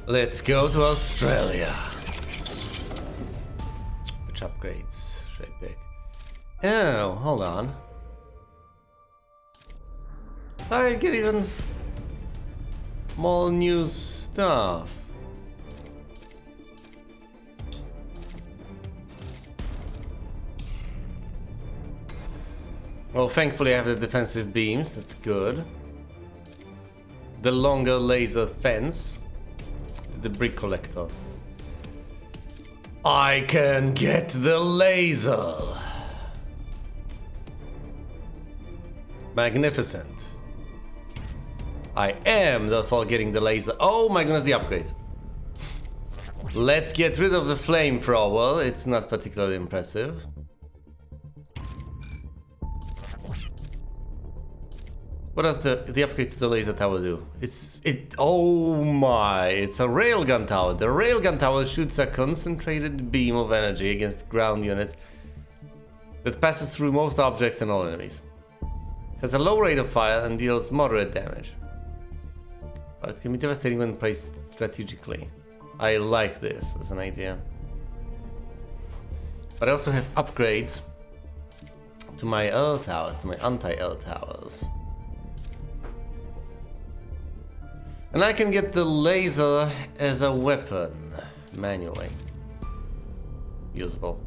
Let's go to Australia. Which upgrades should I pick? Oh, hold on. Thought I'd get even more new stuff. Well, thankfully I have the defensive beams, that's good. The longer laser fence. The brick collector. I can get the laser! Magnificent. I am therefore getting the laser. Oh my goodness, the upgrade. Let's get rid of the flamethrower. It's not particularly impressive. What does the upgrade to the laser tower do? Oh my, it's a railgun tower. The railgun tower shoots a concentrated beam of energy against ground units that passes through most objects and all enemies. It has a low rate of fire and deals moderate damage. But it can be devastating when placed strategically. I like this as an idea. But I also have upgrades to my L towers, to my anti-L towers. And I can get the laser as a weapon, manually. Usable.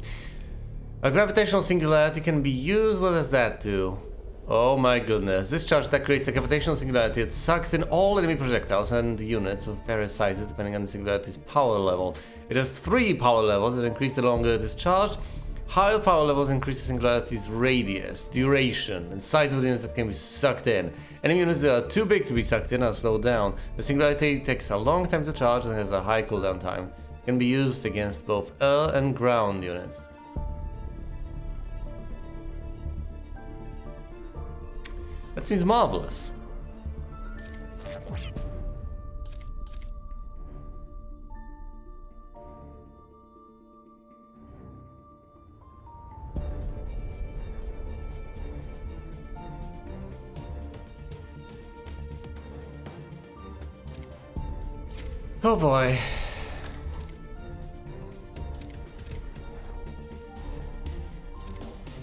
A gravitational singularity can be used. What does that do? Oh my goodness. This charge that creates a gravitational singularity. It sucks in all enemy projectiles and units of various sizes depending on the singularity's power level. It has 3 power levels that increase the longer it is charged. Higher power levels increase the singularity's radius, duration, and size of the units that can be sucked in. Enemy units that are too big to be sucked in are slowed down. The singularity takes a long time to charge and has a high cooldown time. It can be used against both air and ground units. That seems marvelous. Oh boy.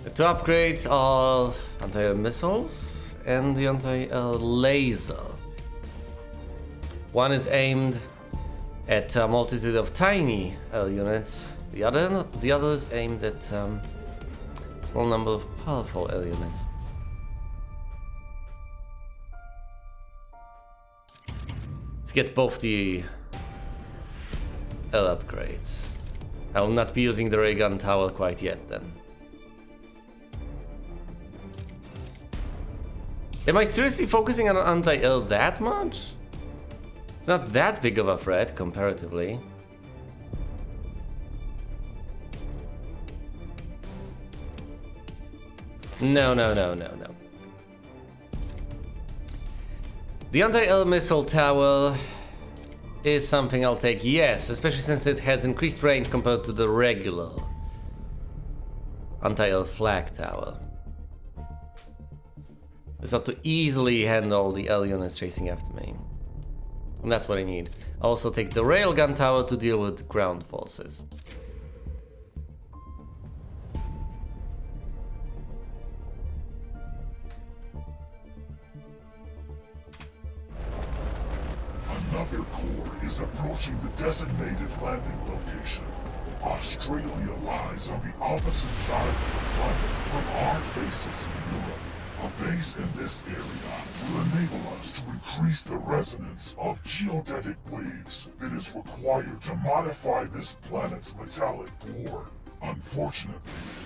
The 2 upgrades are anti-air missiles and the anti-air laser. One is aimed at a multitude of tiny units. The other is aimed at a small number of powerful units. Let's get both the L upgrades. I will not be using the ray gun tower quite yet then. Am I seriously focusing on anti-L that much? It's not that big of a threat comparatively. No. The anti-L missile tower is something I'll take, yes, especially since it has increased range compared to the regular anti-L flag tower. It's not to easily handle the L units chasing after me. And that's what I need. I'll also take the railgun tower to deal with ground forces. Another core is approaching the designated landing location. Australia lies on the opposite side of the planet from our bases in Europe. A base in this area will enable us to increase the resonance of geodetic waves that is required to modify this planet's metallic core. Unfortunately,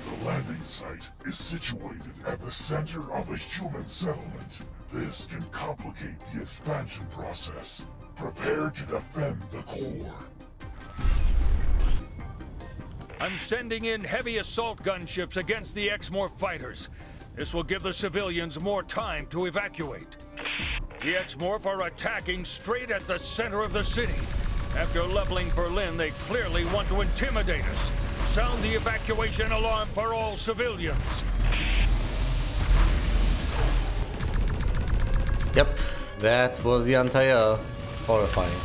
the landing site is situated at the center of a human settlement. This can complicate the expansion process. Prepare to defend the core. I'm sending in heavy assault gunships against the X-Morph fighters. This will give the civilians more time to evacuate. The X-Morph are attacking straight at the center of the city. After leveling Berlin, they clearly want to intimidate us. Sound the evacuation alarm for all civilians. Yep, that was the anti-air. Horrifying.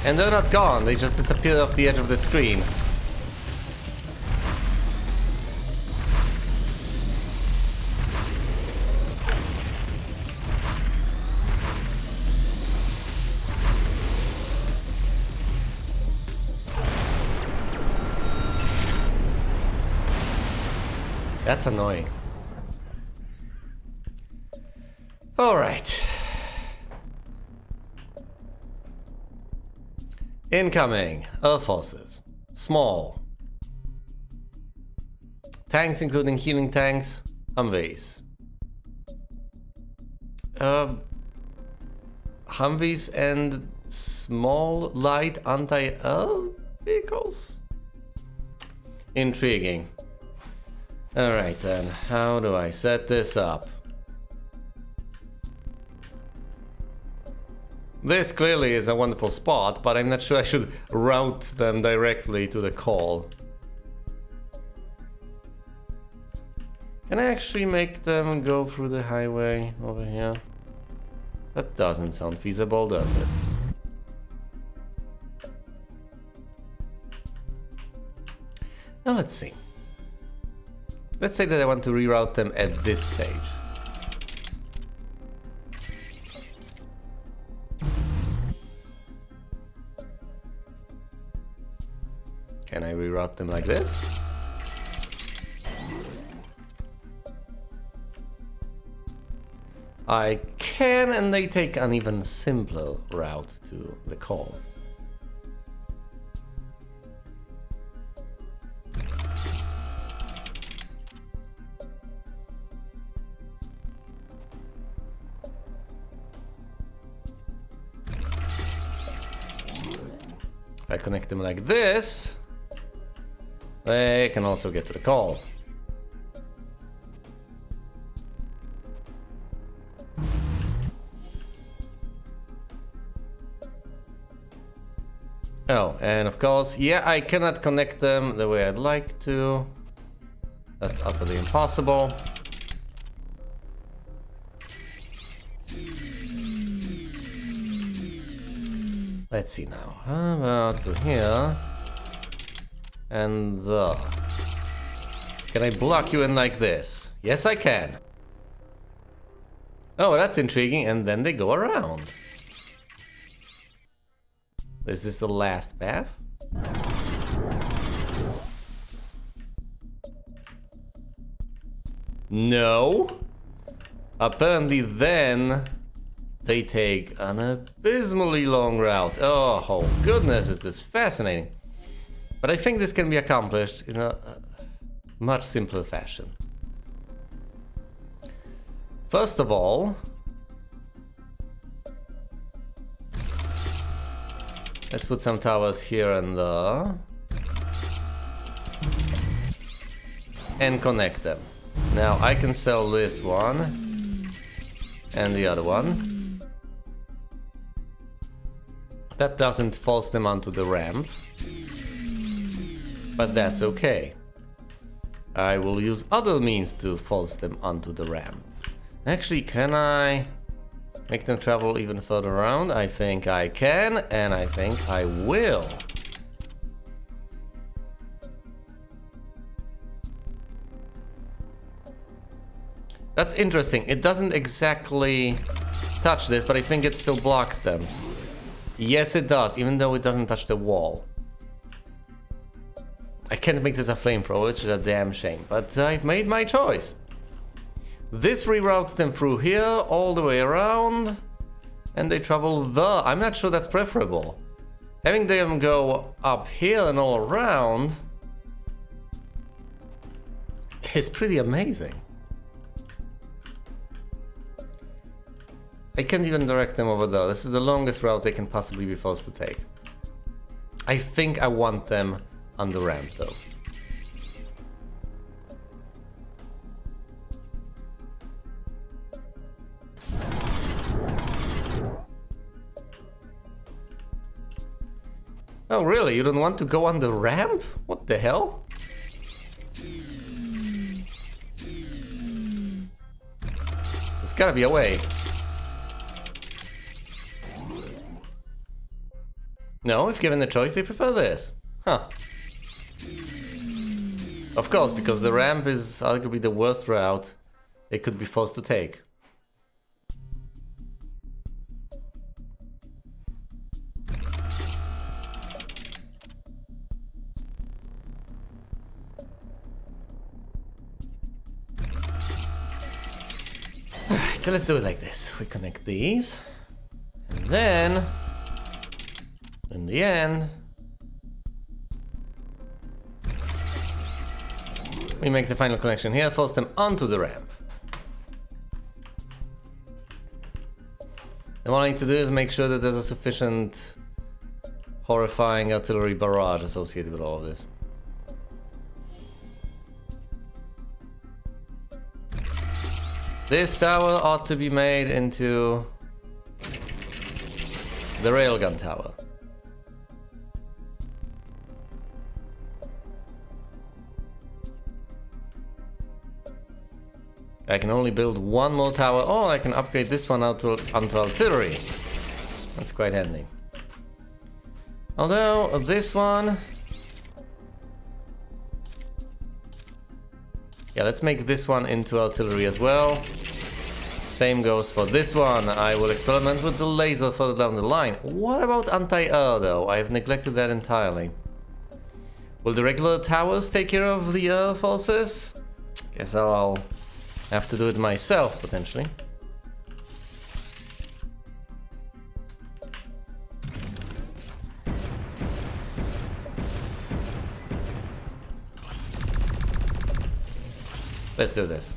And they're not gone, they just disappear off the edge of the screen. That's annoying. All right. Incoming. Earth forces. Small. Tanks including healing tanks. Humvees. Humvees and small light anti-air vehicles? Intriguing. Alright then, how do I set this up? This clearly is a wonderful spot, but I'm not sure I should route them directly to the call. Can I actually make them go through the highway over here? That doesn't sound feasible, does it? Now let's see. Let's say that I want to reroute them at this stage. Can I reroute them like this? I can, and they take an even simpler route to the call. If I connect them like this, they can also get to the call. Oh, and of course, yeah, I cannot connect them the way I'd like to. That's utterly impossible. Let's see now. How about to here? And the. Can I block you in like this? Yes, I can. Oh, that's intriguing. And then they go around. Is this the last path? No. Apparently then they take an abysmally long route. Oh goodness, is this fascinating. But I think this can be accomplished in a much simpler fashion. First of all, let's put some towers here and there. And connect them. Now I can sell this one and the other one. That doesn't force them onto the ramp, but that's okay. I will use other means to force them onto the ramp. Actually, can I make them travel even further around? I think I can, and I think I will. That's interesting. It doesn't exactly touch this, but I think it still blocks them. Yes, it does, even though it doesn't touch the wall. I can't make this a flamethrower, which is a damn shame, but I've made my choice. This reroutes them through here, all the way around, and they travel there. I'm not sure that's preferable. Having them go up here and all around is pretty amazing. I can't even direct them over there. This is the longest route they can possibly be forced to take. I think I want them on the ramp though. Oh really? You don't want to go on the ramp? What the hell? There's gotta be a way. No, if given the choice, they prefer this. Huh. Of course, because the ramp is arguably the worst route they could be forced to take. Alright, so let's do it like this. We connect these. And then, in the end, we make the final connection here, force them onto the ramp. And what I need to do is make sure that there's a sufficient horrifying artillery barrage associated with all of this. This tower ought to be made into the railgun tower. I can only build one more tower. Oh, I can upgrade this one out onto artillery. That's quite handy. Although, this one... Yeah, let's make this one into artillery as well. Same goes for this one. I will experiment with the laser further down the line. What about anti-air though? I have neglected that entirely. Will the regular towers take care of the air forces? Guess I'll have to do it myself, potentially. Let's do this.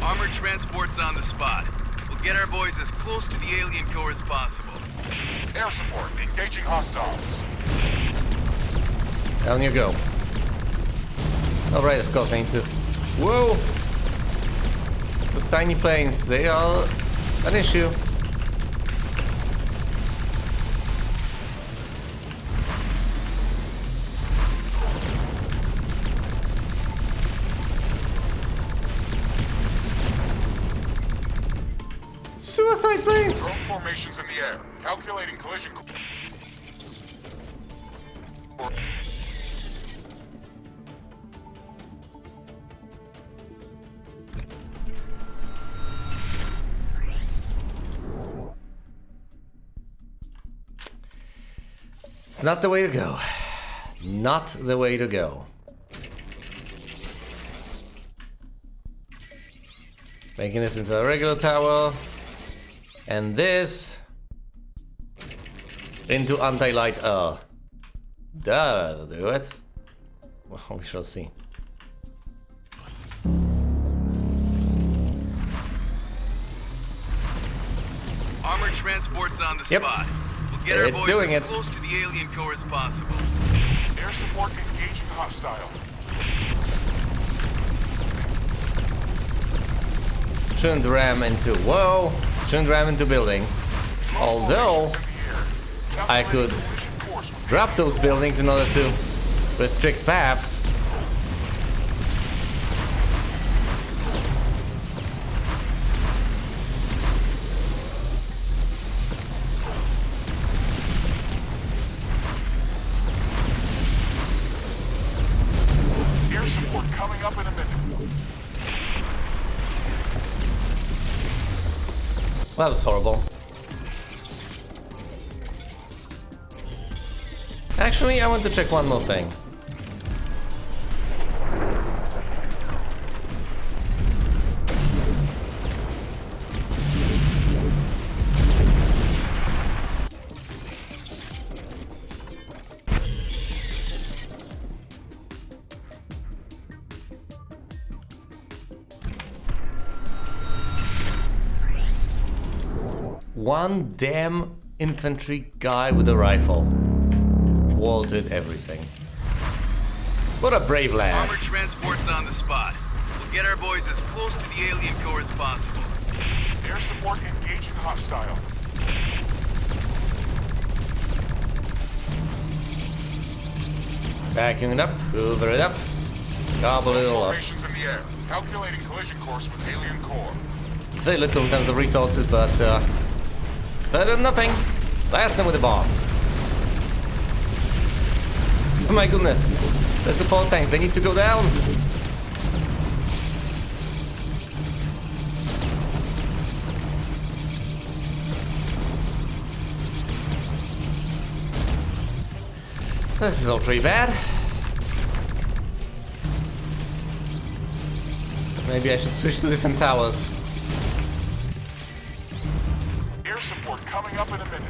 Armored transport's on the spot. We'll get our boys as close to the alien core as possible. Air support engaging hostiles. Down you go. Alright, of course I need to... Whoa! Those tiny planes, they are an issue. Suicide planes! Drone formations in the air. Calculating collision. It's not the way to go. Not the way to go. Making this into a regular tower. And this into anti-light air. That'll do it. Well, we shall see. Armored transport's on the Yep. spot. We'll get our It's boys doing as it. close to the alien core as possible. Air support engaging hostile. Shouldn't ram into... Whoa! Shouldn't ram into buildings. Although, I could drop those buildings in order to restrict paths. Air support coming up in a minute. That was horrible. Actually, I want to check one more thing. One damn infantry guy with a rifle thwarted everything. What a brave lad. Armored transport's on the spot. We'll get our boys as close to the alien core as possible. Air support engaging hostile. Vacuum it up, hoover it up, gobble it all up. Formations in the air. Calculating collision course with alien core. It's very little in terms of resources, but it's better than nothing. Blast them with the bombs. Oh my goodness. The support tanks, they need to go down. This is all pretty bad. Maybe I should switch to different towers. Air support coming up in a minute.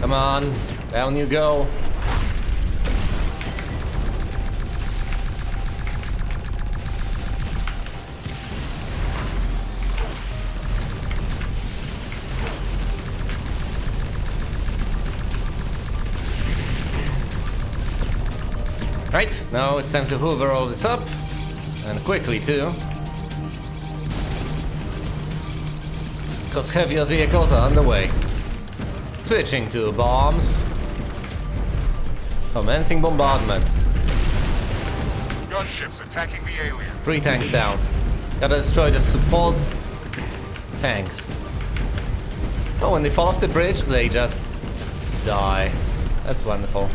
Come on, down you go. Right, now it's time to hoover all this up, and quickly too. Because heavier vehicles are on the way. Switching to bombs. Commencing bombardment. Gunships attacking the alien. 3 tanks down. Gotta destroy the support tanks. Oh, when they fall off the bridge, they just die. That's wonderful.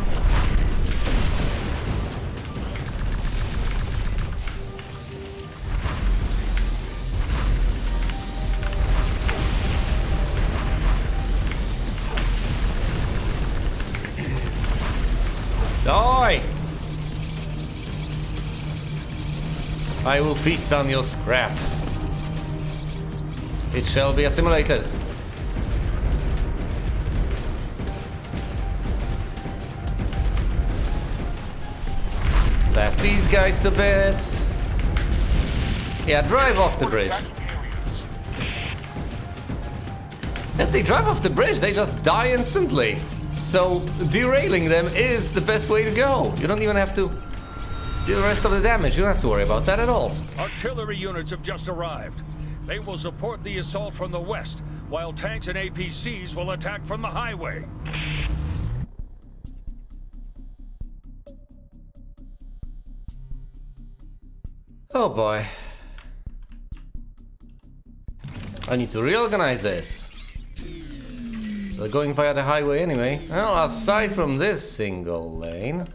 Die! I will feast on your scrap. It shall be assimilated. Blast these guys to bits. Yeah, drive off the bridge. As they drive off the bridge, they just die instantly. So derailing them is the best way to go. You don't even have to do the rest of the damage. You don't have to worry about that at all. Artillery units have just arrived. They will support the assault from the west, while tanks and APCs will attack from the highway. Oh boy. I need to reorganize this. They're going via the highway anyway. Well, aside from this single lane.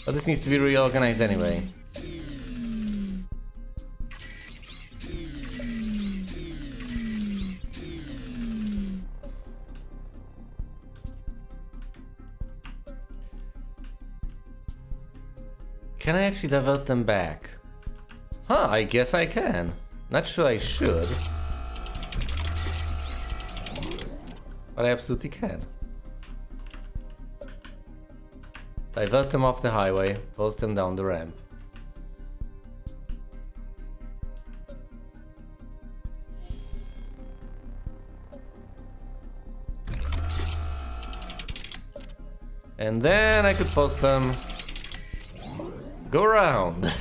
But this needs to be reorganized anyway. Can I actually divert them back? Huh, I guess I can. Not sure I should. But I absolutely can. Divert them off the highway, force them down the ramp. And then I could force them go around.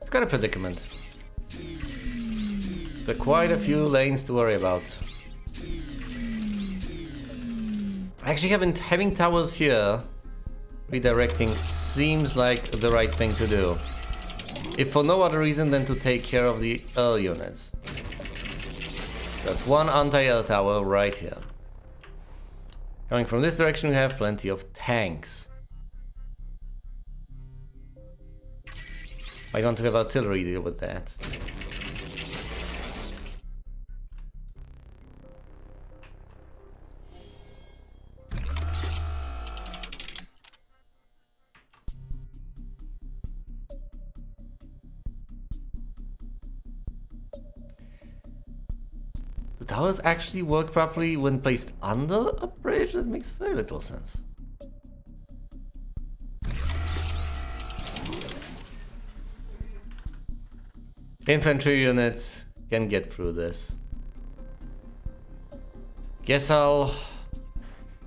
It's got a predicament. There are quite a few lanes to worry about. Actually, having towers here redirecting seems like the right thing to do. If for no other reason than to take care of the air units. That's one anti-air tower right here. Coming from this direction, we have plenty of tanks. I want to have artillery deal with that. towers actually work properly when placed under a bridge? That makes very little sense. Infantry units can get through this. Guess I'll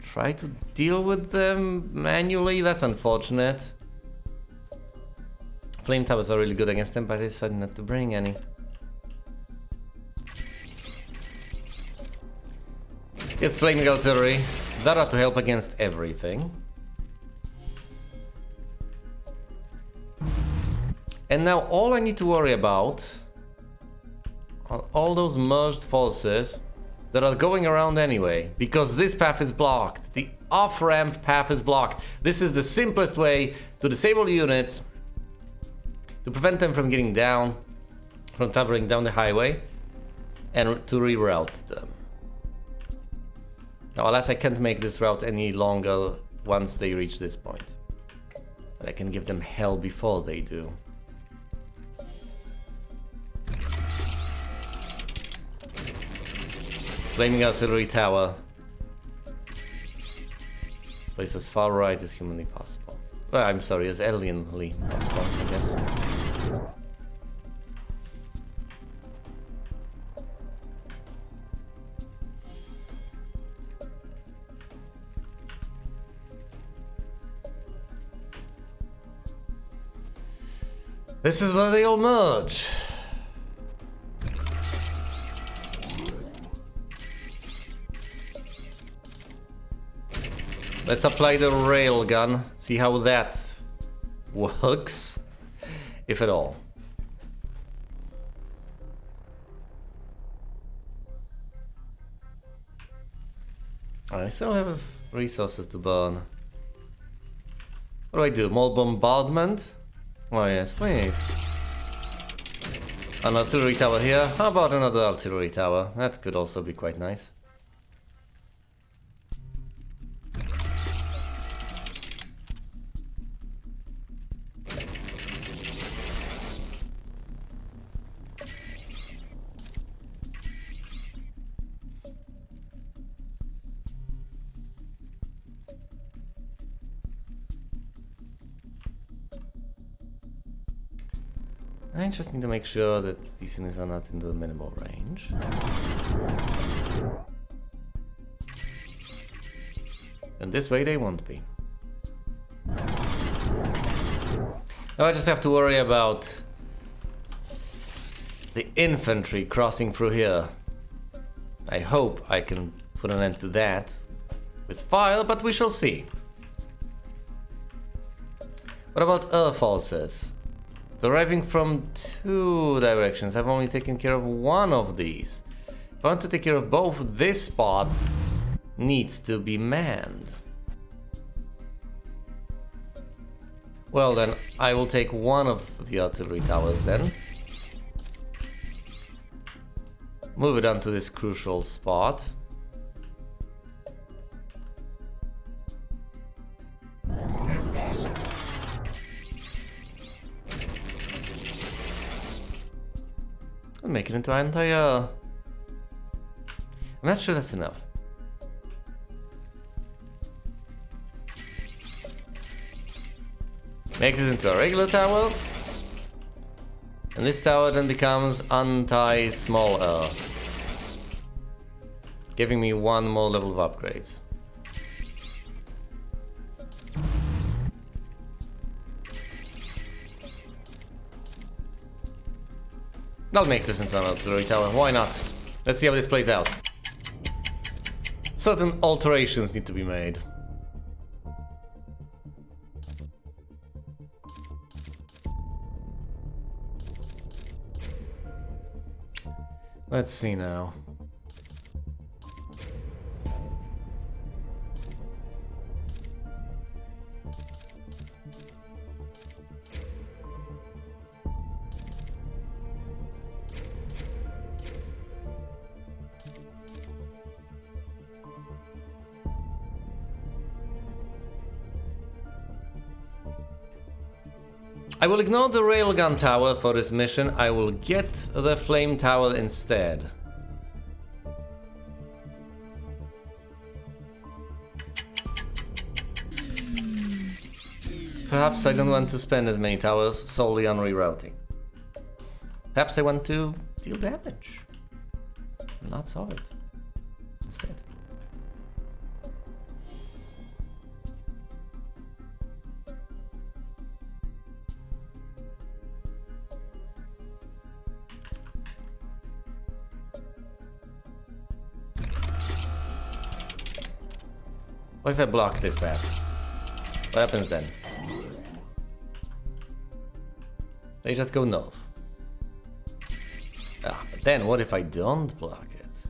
try to deal with them manually. That's unfortunate. Flame towers are really good against them, but I decided not to bring any. Yes, flaming artillery. That ought to help against everything. And now all I need to worry about are all those merged forces that are going around anyway, because this path is blocked. The off-ramp path is blocked. This is the simplest way to disable units, to prevent them from getting down, from traveling down the highway, and to reroute them. Now, alas, I can't make this route any longer once they reach this point. But I can give them hell before they do. Flaming artillery tower. Place as far right as humanly possible. Well, I'm sorry, as alienly possible, I guess. This is where they all merge. Let's apply the railgun, see how that works, if at all. I still have resources to burn. What do I do? More bombardment? Oh yes, please. An artillery tower here. How about another artillery tower? That could also be quite nice. Interesting to make sure that these units are not in the minimal range. And this way they won't be. Now I just have to worry about the infantry crossing through here. I hope I can put an end to that with fire, but we shall see. What about air forces? They're arriving from two directions. I've only taken care of one of these. If I want to take care of both, this spot needs to be manned. Well then, I will take one of the artillery towers then. Move it onto this crucial spot. Impossible. Make it into an entire... I'm not sure that's enough. Make this into a regular tower. And this tower then becomes anti-small air. Giving me one more level of upgrades. I'll make this into an artillery tower, why not? Let's see how this plays out. Certain alterations need to be made. Let's see now. I will ignore the railgun tower for this mission. I will get the flame tower instead. Perhaps I don't want to spend as many towers solely on rerouting. Perhaps I want to deal damage. Lots of it. Instead. What if I block this path? What happens then? They just go north. Ah, but then what if I don't block it?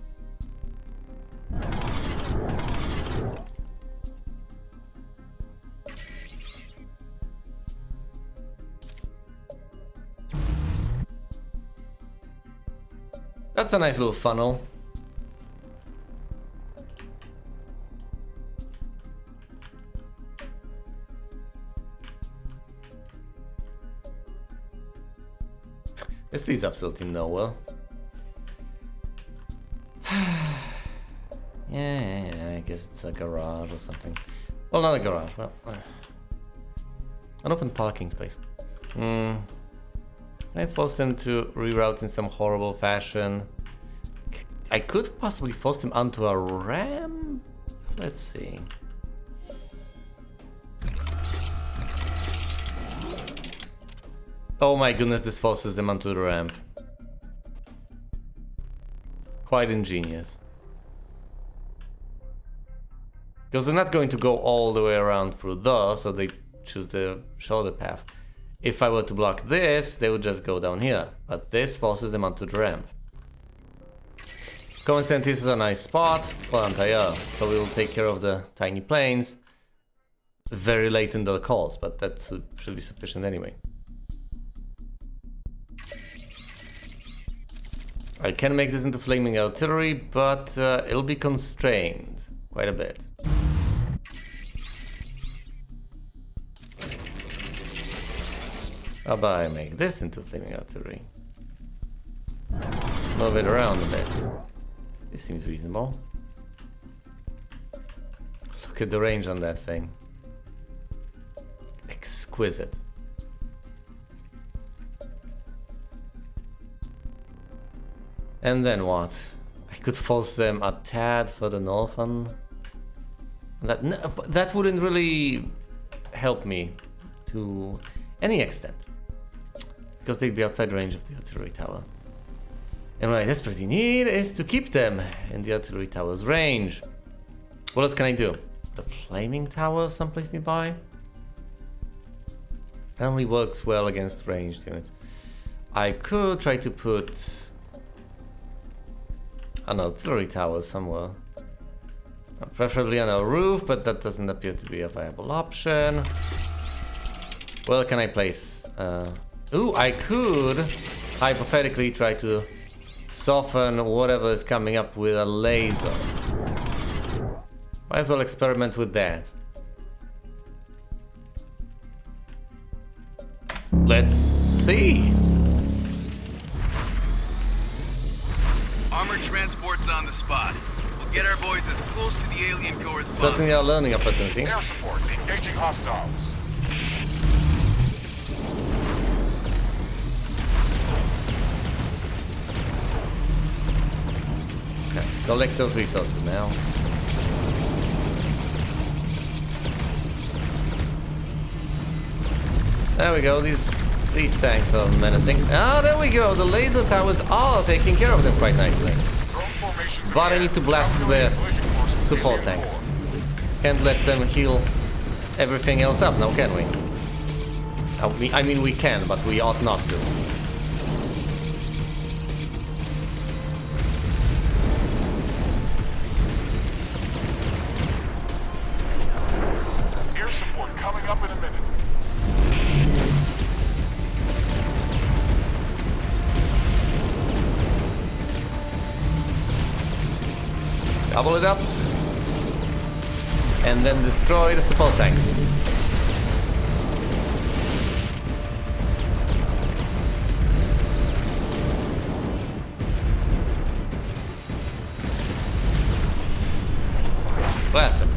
That's a nice little funnel. This leads absolutely nowhere. Yeah, I guess it's a garage or something. Well, not a garage, well, an open parking space. Can I force them to reroute in some horrible fashion? I could possibly force them onto a ramp? Let's see. Oh my goodness, this forces them onto the ramp. Quite ingenious. Because they're not going to go all the way around through those, so they choose the shoulder path. If I were to block this, they would just go down here. But this forces them onto the ramp. Coincidentally, this is a nice spot for anti-air, so we will take care of the tiny planes very late in the calls, but that should be sufficient anyway. I can make this into flaming artillery, but it'll be constrained quite a bit. How about I make this into flaming artillery? Move it around a bit. This seems reasonable. Look at the range on that thing. Exquisite. And then what? I could force them a tad further north on that wouldn't really help me to any extent. Because they'd be outside range of the artillery tower. And what I desperately need is to keep them in the artillery tower's range. What else can I do? The flaming tower someplace nearby? That only works well against ranged units. I could try to put an artillery tower somewhere. Preferably on a roof, but that doesn't appear to be a viable option. Where can I place? Ooh, I could hypothetically try to soften whatever is coming up with a laser. Might as well experiment with that. Let's see. Armored transport's on the spot. We'll get our boys as close to the alien core as possible. Certainly a learning opportunity. Air support, engaging hostiles. Okay, collect those resources now. There we go, these tanks are menacing. Ah, there we go, the laser towers are taking care of them quite nicely. But I need to blast the support tanks. Can't let them heal everything else up now, can we? I mean we can, but we ought not to. Air support coming up in a minute. Double it up. And then destroy the support tanks. Blast them.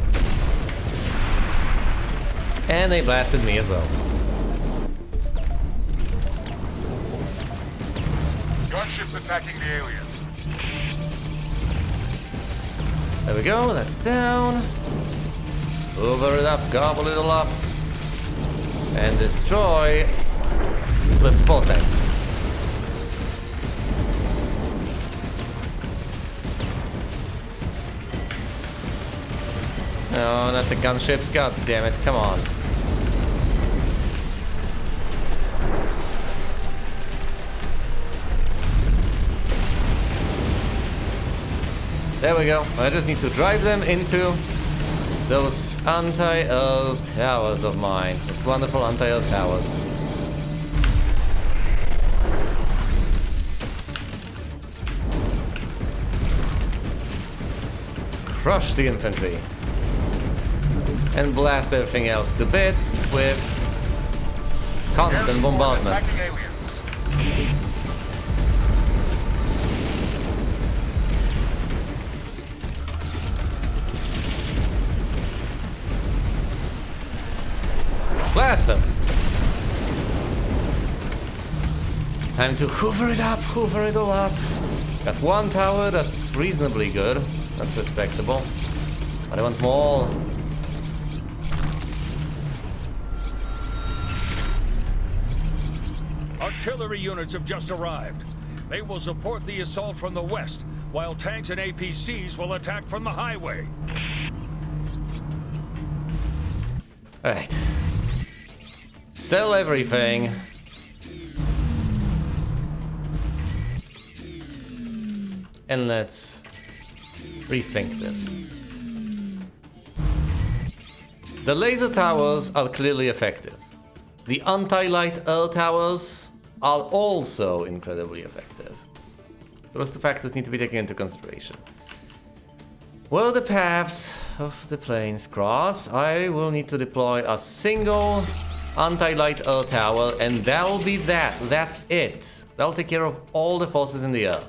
And they blasted me as well. Gunships attacking the alien. There we go, that's down. Over it up, gobble it all up. And destroy the support tanks. No, not the gunships, god damn it, come on. There we go. I just need to drive them into those anti-air towers of mine. Those wonderful anti-air towers. Crush the infantry. And blast everything else to bits with constant bombardment. Attacking aliens. Blast them! Time to hoover it all up. Got one tower, that's reasonably good. That's respectable. But I want more. Artillery units have just arrived. They will support the assault from the west, while tanks and APCs will attack from the highway. Alright. Sell everything. And let's rethink this. The laser towers are clearly effective. The anti-light air towers are also incredibly effective. So those two factors need to be taken into consideration. Where the paths of the planes cross, I will need to deploy a single anti-light air tower, and that'll be that. That's it. That'll take care of all the forces in the air.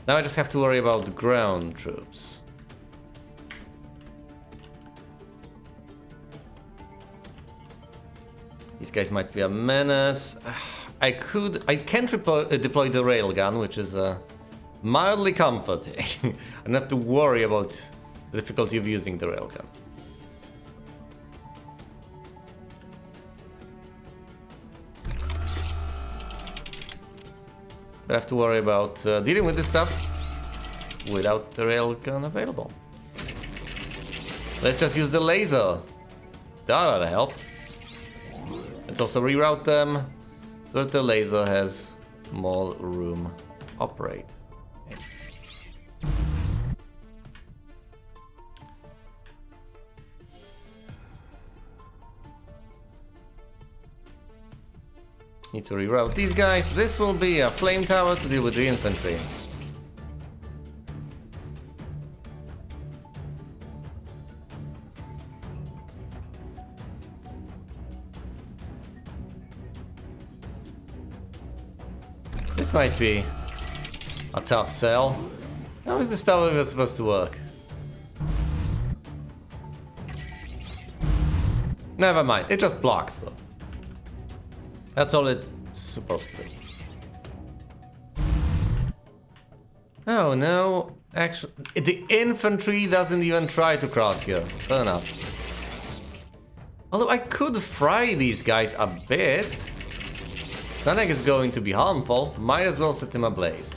Now I just have to worry about the ground troops. These guys might be a menace. I can't deploy the railgun, which is mildly comforting. I don't have to worry about the difficulty of using the railgun. But I have to worry about dealing with this stuff without the railgun available. Let's just use the laser. That ought to help. Let's also reroute them so that the laser has more room to operate. Need to reroute these guys. This will be a flame tower to deal with the infantry. This might be a tough sell. How is this tower even supposed to work? Never mind, it just blocks though. That's all it's supposed to be. Oh no, actually, the infantry doesn't even try to cross here. Fair enough. Although I could fry these guys a bit. It's not like it's going to be harmful. Might as well set them ablaze.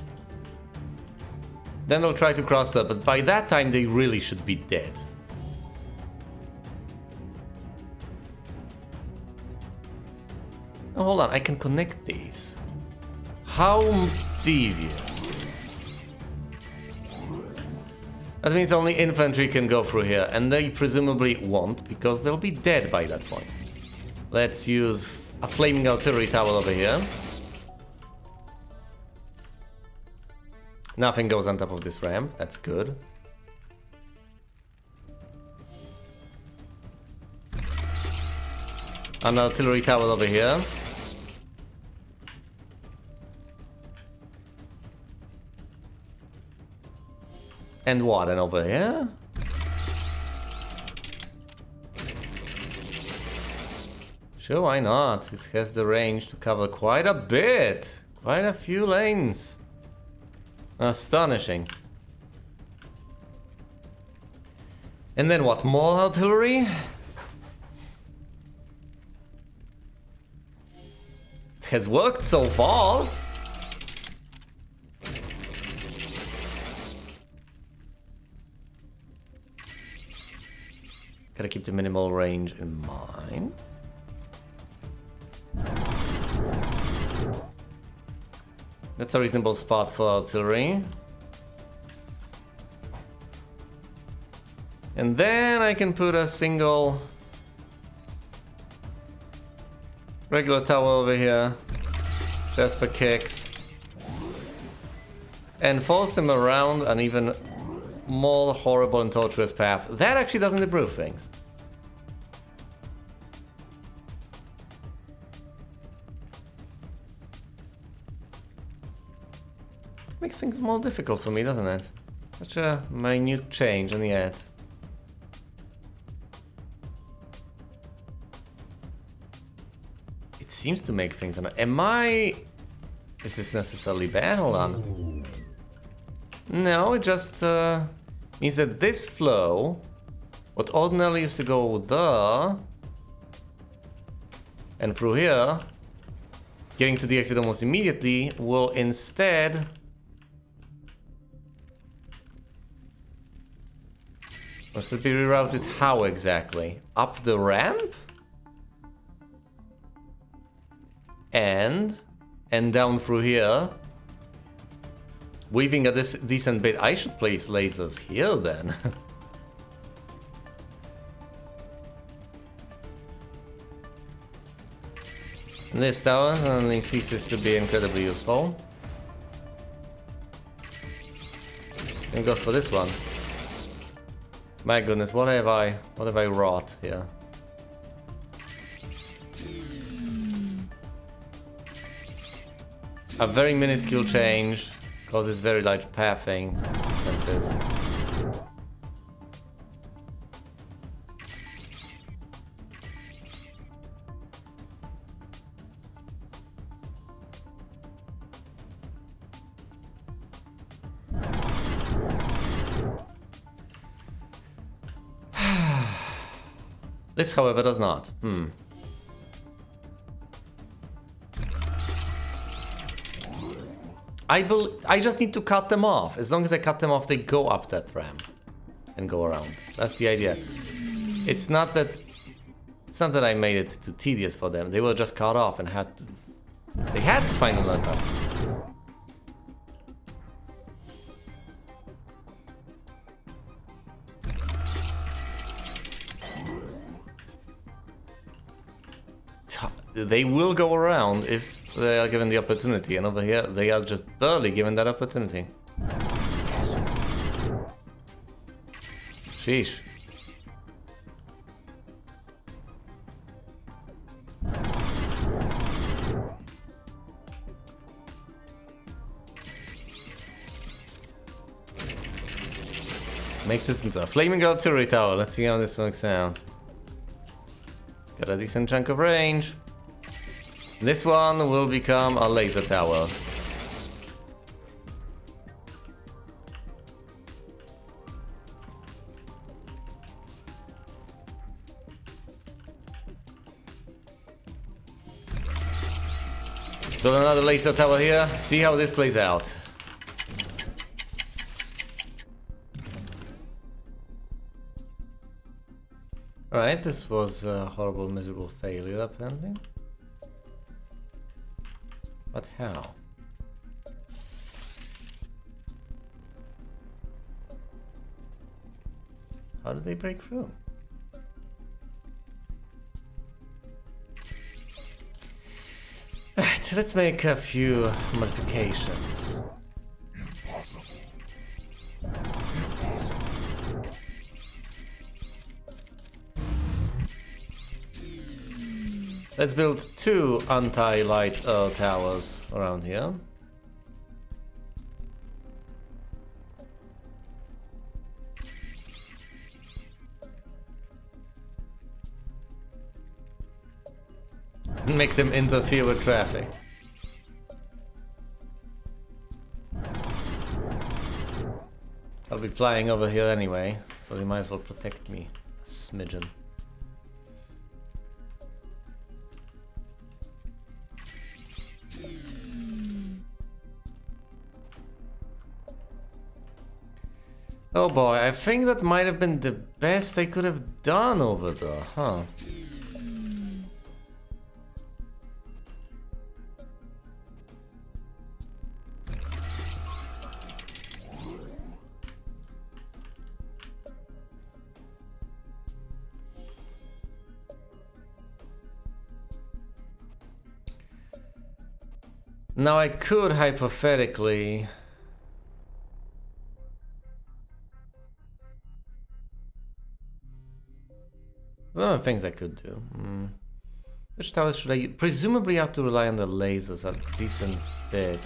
Then they'll try to cross that, but by that time they really should be dead. Oh, hold on, I can connect these. How devious. That means only infantry can go through here, and they presumably won't, because they'll be dead by that point. Let's use a flaming artillery tower over here. Nothing goes on top of this ramp, that's good. An artillery tower over here. And what, and over here? Sure, why not? It has the range to cover quite a bit. Quite a few lanes. Astonishing. And then what? More artillery? It has worked so far. Gotta keep the minimal range in mind. That's a reasonable spot for artillery. And then I can put a single regular tower over here, just for kicks. And force them around an even more horrible and torturous path. That actually doesn't improve things. Makes things more difficult for me, doesn't it? Such a minute change, and yet. It seems to make things... Is this necessarily bad? Hold on. No, it just means that this flow, what ordinarily used to go there and through here, getting to the exit almost immediately, will instead must it be rerouted how exactly? Up the ramp? And down through here. Weaving a decent bit. I should place lasers here then. This tower only ceases to be incredibly useful. And goes for this one. My goodness, what have I wrought here? A very minuscule change causes very large pathing differences. This, however, does not. I just need to cut them off. As long as I cut them off, they go up that ramp and go around. That's the idea. It's not that I made it too tedious for them. They were just cut off and they had to find another path. They will go around if they are given the opportunity, and over here they are just barely given that opportunity. Sheesh. Make this into a flaming artillery tower. Let's see how this works out. It's got a decent chunk of range. This one will become a laser tower. Let's build another laser tower here. See how this plays out. Alright, this was a horrible, miserable failure apparently. But how? How did they break through? Alright, let's make a few modifications. Impossible. Impossible. Let's build 2 anti-light towers around here. Make them interfere with traffic. I'll be flying over here anyway, so they might as well protect me a smidgen. Oh boy, I think that might have been the best I could have done over there, huh? Now I could hypothetically... There are things I could do. Which towers should I use? Presumably I have to rely on the lasers a decent bit.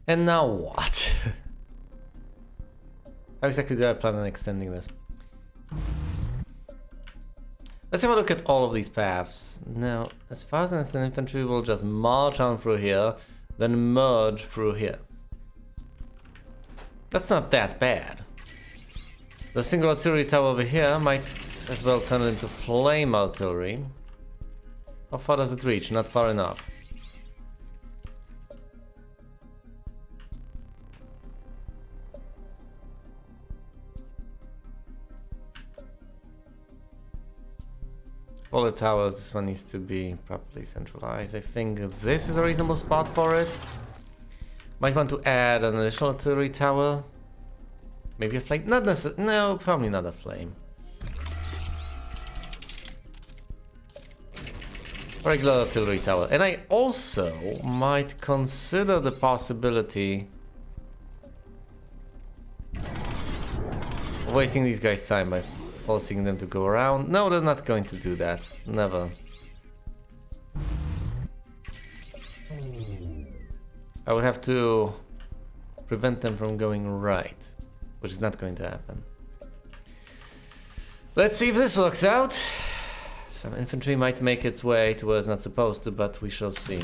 And now what? How exactly do I plan on extending this? Let's have a look at all of these paths. Now, as far as an infantry will just march on through here, then merge through here. That's not that bad. The single artillery tower over here might as well turn into flame artillery. How far does it reach? Not far enough. All the towers, this one needs to be properly centralized. I think this is a reasonable spot for it. Might want to add an additional artillery tower. Maybe a flame? Not necessarily. No, probably not a flame. Regular artillery tower. And I also might consider the possibility of wasting these guys' time by forcing them to go around. No, they're not going to do that. Never. I would have to prevent them from going right, which is not going to happen. Let's see if this works out. Some infantry might make its way to where it's not supposed to, but we shall see.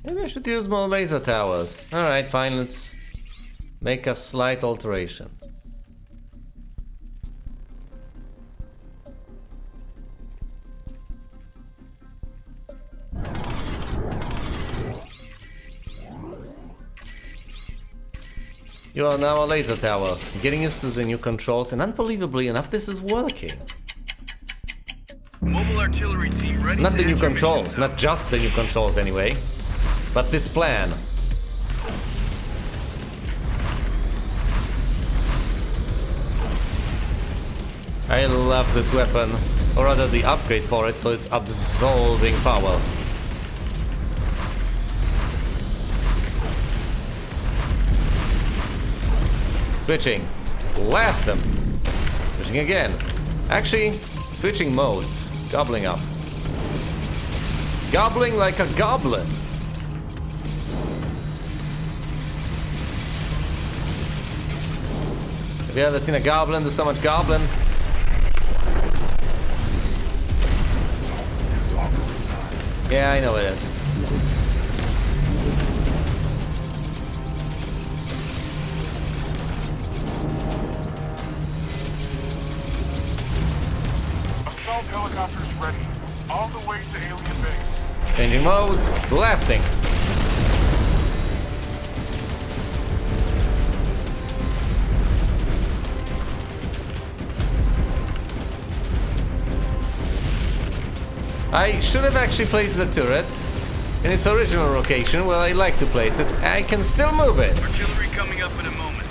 Maybe I should use more laser towers. Alright, fine, let's make a slight alteration. You are now a laser tower. Getting used to the new controls, and unbelievably enough, this is working. Mobile artillery team ready. Not the new controls, not just the new controls anyway. But this plan. I love this weapon, or rather the upgrade for it, for its absolving power. Switching. Blast them. Switching again. Actually, switching modes. Gobbling up. Gobbling like a goblin. Have you ever seen a goblin do so much goblin? Yeah, I know it is. Assault helicopters ready. On the way to alien base. Changing modes. Blasting. I should have actually placed the turret in its original location where I like to place it. I can still move it. Artillery coming up in a moment.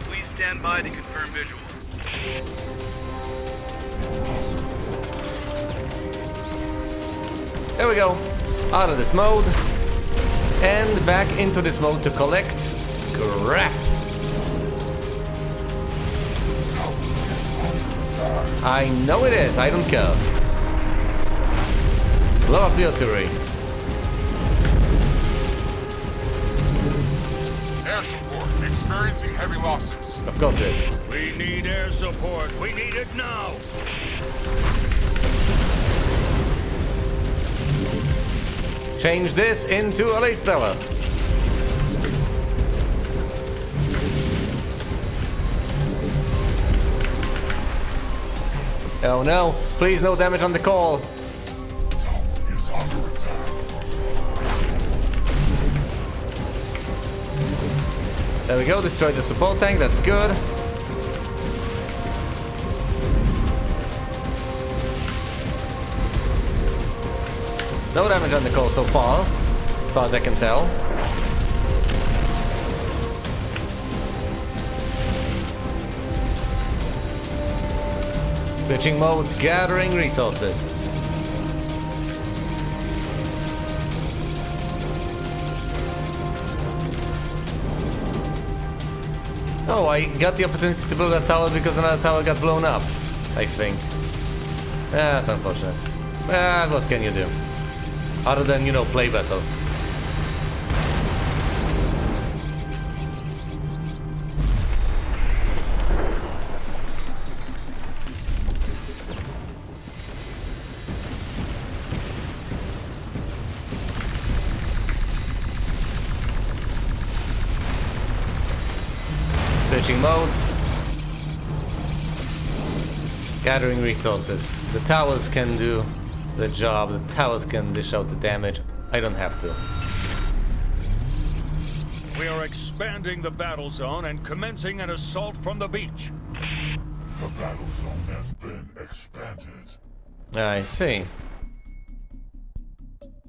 Please stand by to confirm visual. There we go. Out of this mode. And back into this mode to collect scrap. I know it is, I don't care. Blow up the artillery. Air support, experiencing heavy losses. Of course it is. We need air support. We need it now. Change this into a laser tower. Oh no, please no damage on the call. Tower is under attack. There we go, destroyed the support tank, that's good. No damage on the call so far as I can tell. Switching modes, gathering resources. Oh, I got the opportunity to build that tower because another tower got blown up, I think. That's unfortunate. What can you do? Other than, you know, play better. Switching modes. Gathering resources. The towers can do the job. The towers can dish out the damage. I don't have to. We are expanding the battle zone and commencing an assault from the beach. The battle zone has been expanded. I see.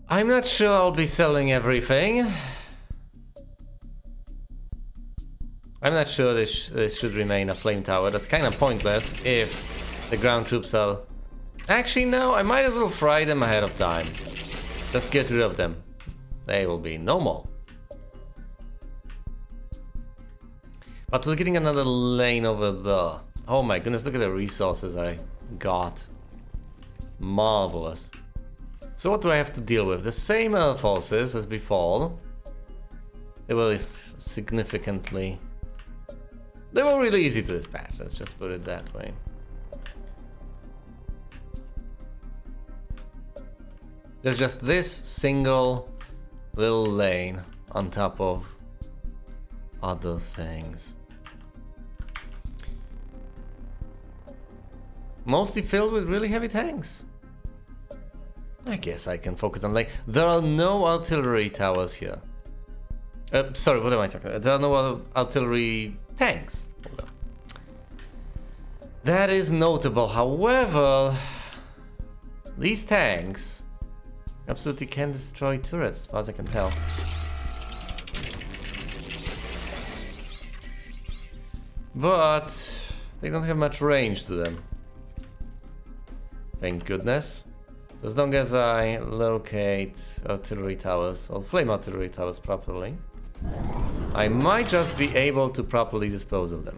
I'm not sure I'll be selling everything. I'm not sure this should remain a flame tower. That's kind of pointless if the ground troops are... Actually, no, I might as well fry them ahead of time. Just get rid of them. They will be no more. But we're getting another lane over there. Oh my goodness, look at the resources I got. Marvelous. So what do I have to deal with? The same air forces as before. They were significantly... They were really easy to dispatch, let's just put it that way. There's just this single little lane on top of other things. Mostly filled with really heavy tanks. I guess I can focus on like there are no artillery towers here. Sorry, what am I talking about? There are no artillery tanks. Hold on. That is notable. However, these tanks absolutely can destroy turrets, as far as I can tell. But they don't have much range to them. Thank goodness. So as long as I locate artillery towers, or flame artillery towers properly, I might just be able to properly dispose of them.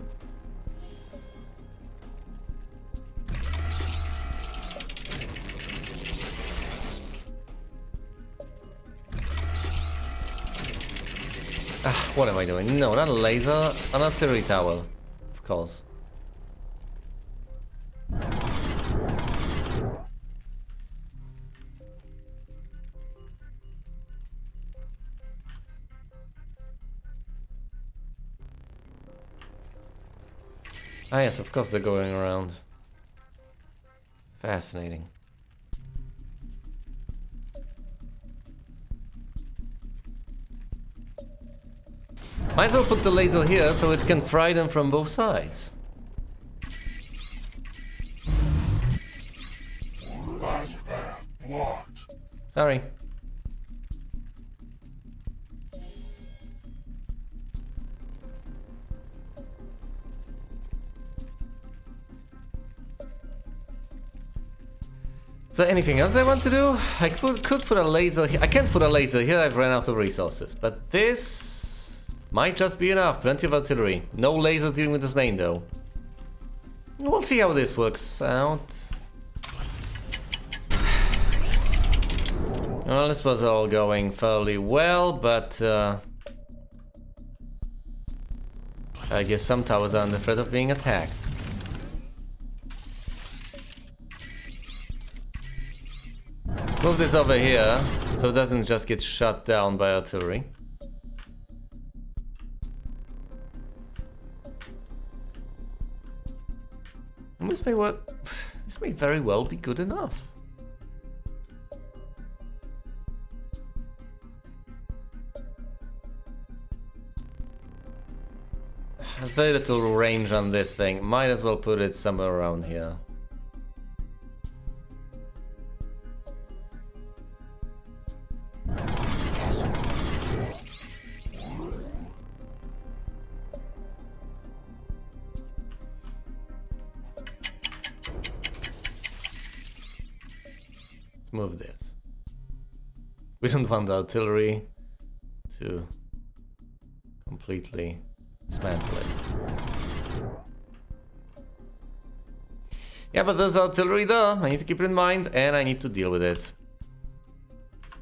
What am I doing? No, not a laser, an artillery tower, of course. Ah yes, of course they're going around. Fascinating. Might as well put the laser here so it can fry them from both sides. Last path blocked. Sorry. Is there anything else I want to do? I could put a laser here. I can't put a laser here, I've run out of resources. But this might just be enough. Plenty of artillery. No lasers dealing with the snake though. We'll see how this works out. Well, this was all going fairly well, but I guess some towers are under threat of being attacked. Let's move this over here so it doesn't just get shut down by artillery. And this may work. This may very well be good enough. There's very little range on this thing. Might as well put it somewhere around here. Let's move this. We don't want the artillery to completely dismantle it. Yeah, but there's artillery there. I need to keep it in mind, and I need to deal with it.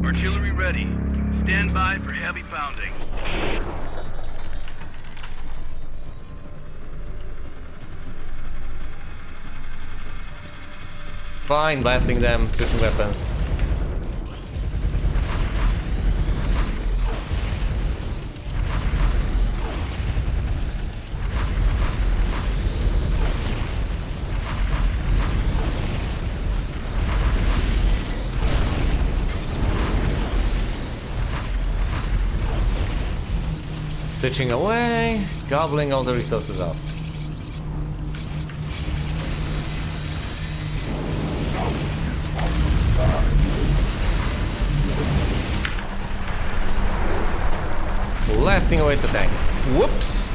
Artillery ready. Stand by for heavy pounding. Fine, blasting them, switching weapons. Switching away, gobbling all the resources up. Blasting away the tanks. Whoops!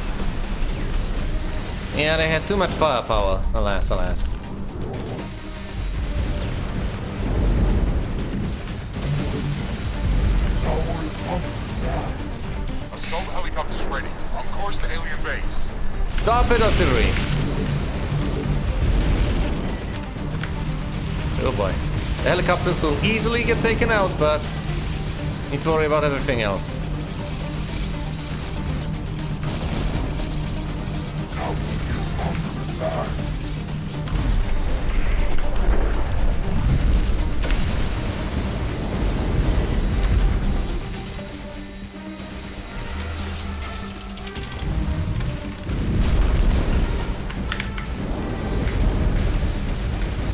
Yeah, they had too much firepower. Alas, alas. Assault helicopters ready. On course to alien base. Stop it, artillery! Oh boy. The helicopters will easily get taken out, but need to worry about everything else.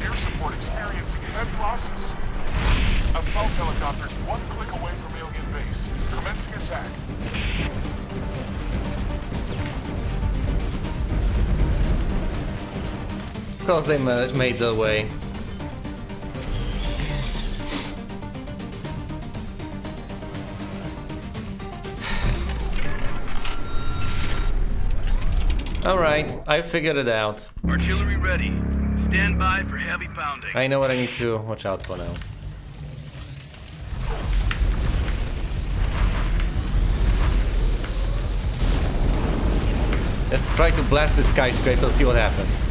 Air support experiencing heavy losses. Assault helicopters one click away from alien base. Commencing attack. Of course they made their way. Alright, I figured it out. Artillery ready. Stand by for heavy pounding. I know what I need to watch out for now. Let's try to blast the skyscraper, see what happens.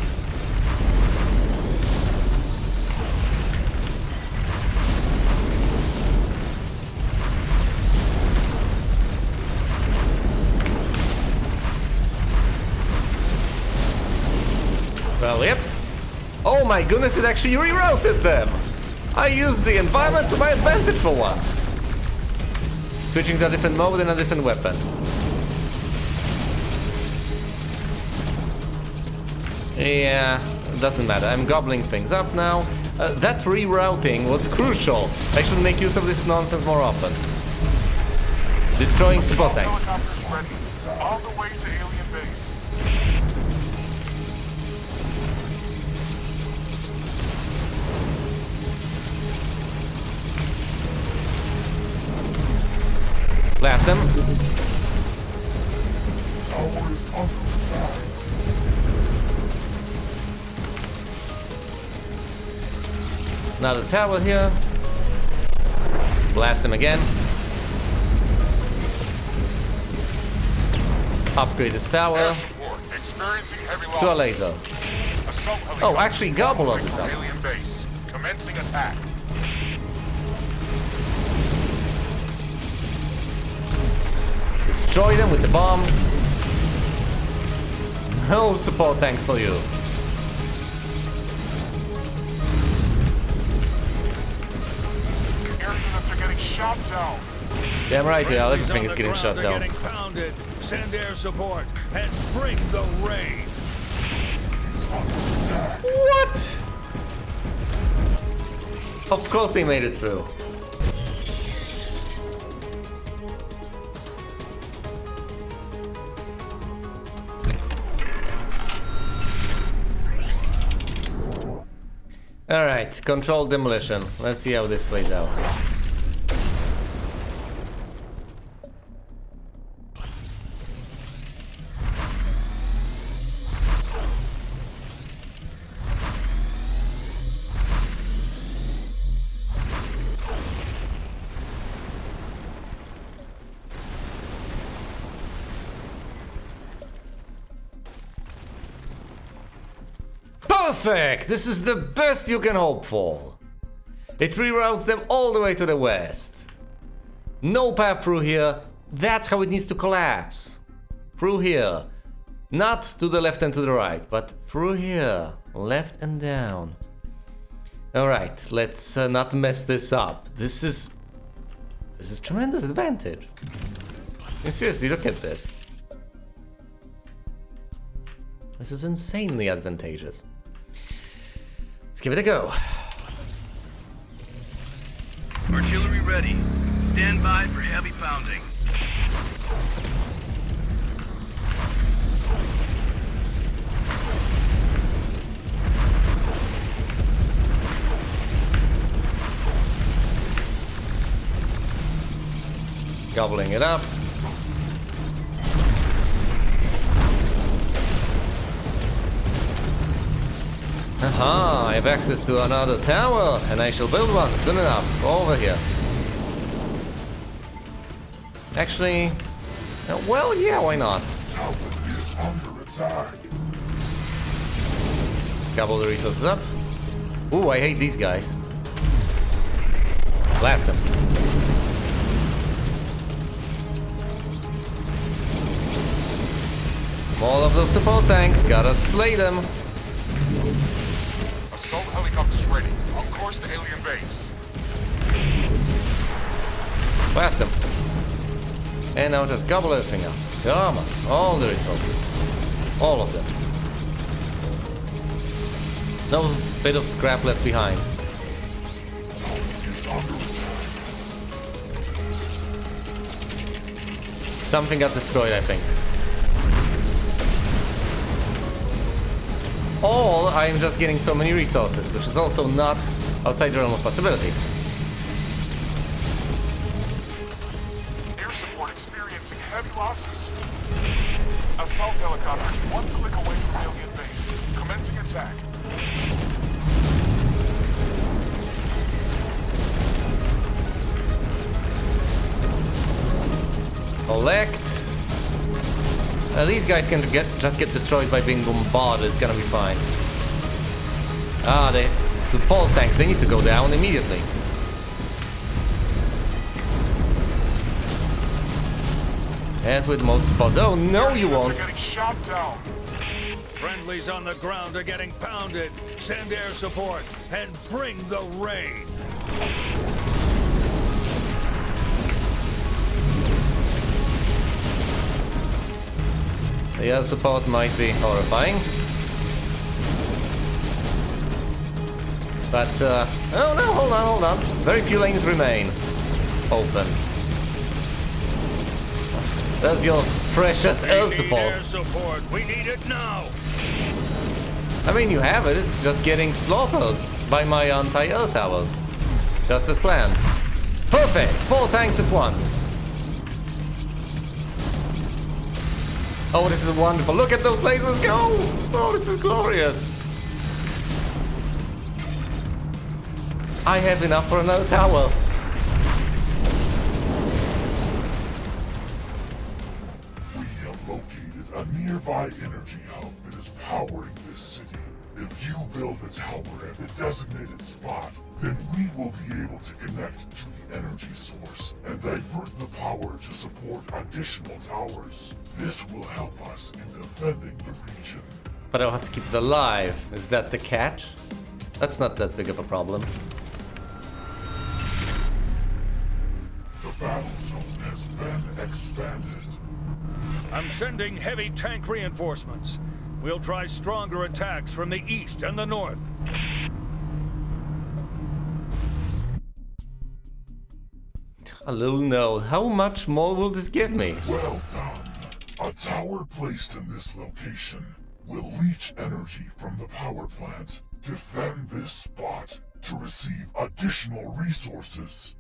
Well, yep. Oh my goodness, it actually rerouted them! I used the environment to my advantage for once. Switching to a different mode and a different weapon. Yeah, doesn't matter. I'm gobbling things up now. That rerouting was crucial. I should make use of this nonsense more often. Destroying support tanks. Helicopters ready. On the way to alien base. Blast them. Tower is under attack. Another tower here. Blast them again. Upgrade this tower Air support. Experiencing heavy losses. to a laser. Assault Oh, actually, gobble of this this up. alien base. Commencing attack. Destroy them with the bomb. No support tanks for you. Air units are getting shot down. Damn right, yeah, Friendlies everything on is the getting ground shut are down. getting pounded. Send air support and bring the rain. He's under attack. What? Of course they made it through. Alright, controlled demolition. Let's see how this plays out. Perfect! This is the best you can hope for. It reroutes them all the way to the west. No path through here. That's how it needs to collapse. Through here. Not to the left and to the right, but through here. Left and down. Alright, let's not mess this up. This is tremendous advantage. And seriously, look at this. This is insanely advantageous. Let's give it a go. Artillery ready. Stand by for heavy pounding. Gobbling it up. Aha, I have access to another tower, and I shall build one soon enough, over here. Actually, well, yeah, why not? Tower is under attack. Gobble the resources up. Ooh, I hate these guys. Blast them. More of those support tanks, gotta slay them. Assault helicopters ready. On course to alien base. Blast them. And now just gobble everything up. Come on, all the resources. All of them. No bit of scrap left behind. Tower is under attack. Something got destroyed, I think. Or I'm just getting so many resources, which is also not outside the realm of possibility. Air support experiencing heavy losses. Assault helicopters one click away from alien base. Commencing attack. Collect. These guys can just get destroyed by being bombarded. It's gonna be fine. Ah, the support tanks, they need to go down immediately. As with most spots. Oh, no, you Units won't. are getting shot down. Friendlies on the ground are getting pounded. Send air support and bring the rain. The air support might be horrifying. But, oh no, hold on. Very few lanes remain open. There's your precious air We need support. air support. We need it now. I mean, you have it, it's just getting slaughtered by my anti-air towers. Just as planned. Perfect! 4 tanks at once. Oh, this is wonderful. Look at those lasers go! Oh, this is glorious. I have enough for another tower. We have located a nearby energy hub that is powering this city. If you build a tower at the designated spot, then we will be able to connect to the energy source and divert the power to support additional towers. This will help us in defending the region. But I'll have to keep it alive. Is that the catch? That's not that big of a problem. The battle zone has been expanded. I'm sending heavy tank reinforcements. We'll try stronger attacks from the east and the north. A little note. How much more will this give me? Well done. A tower placed in this location will leach energy from the power plant. Defend this spot to receive additional resources.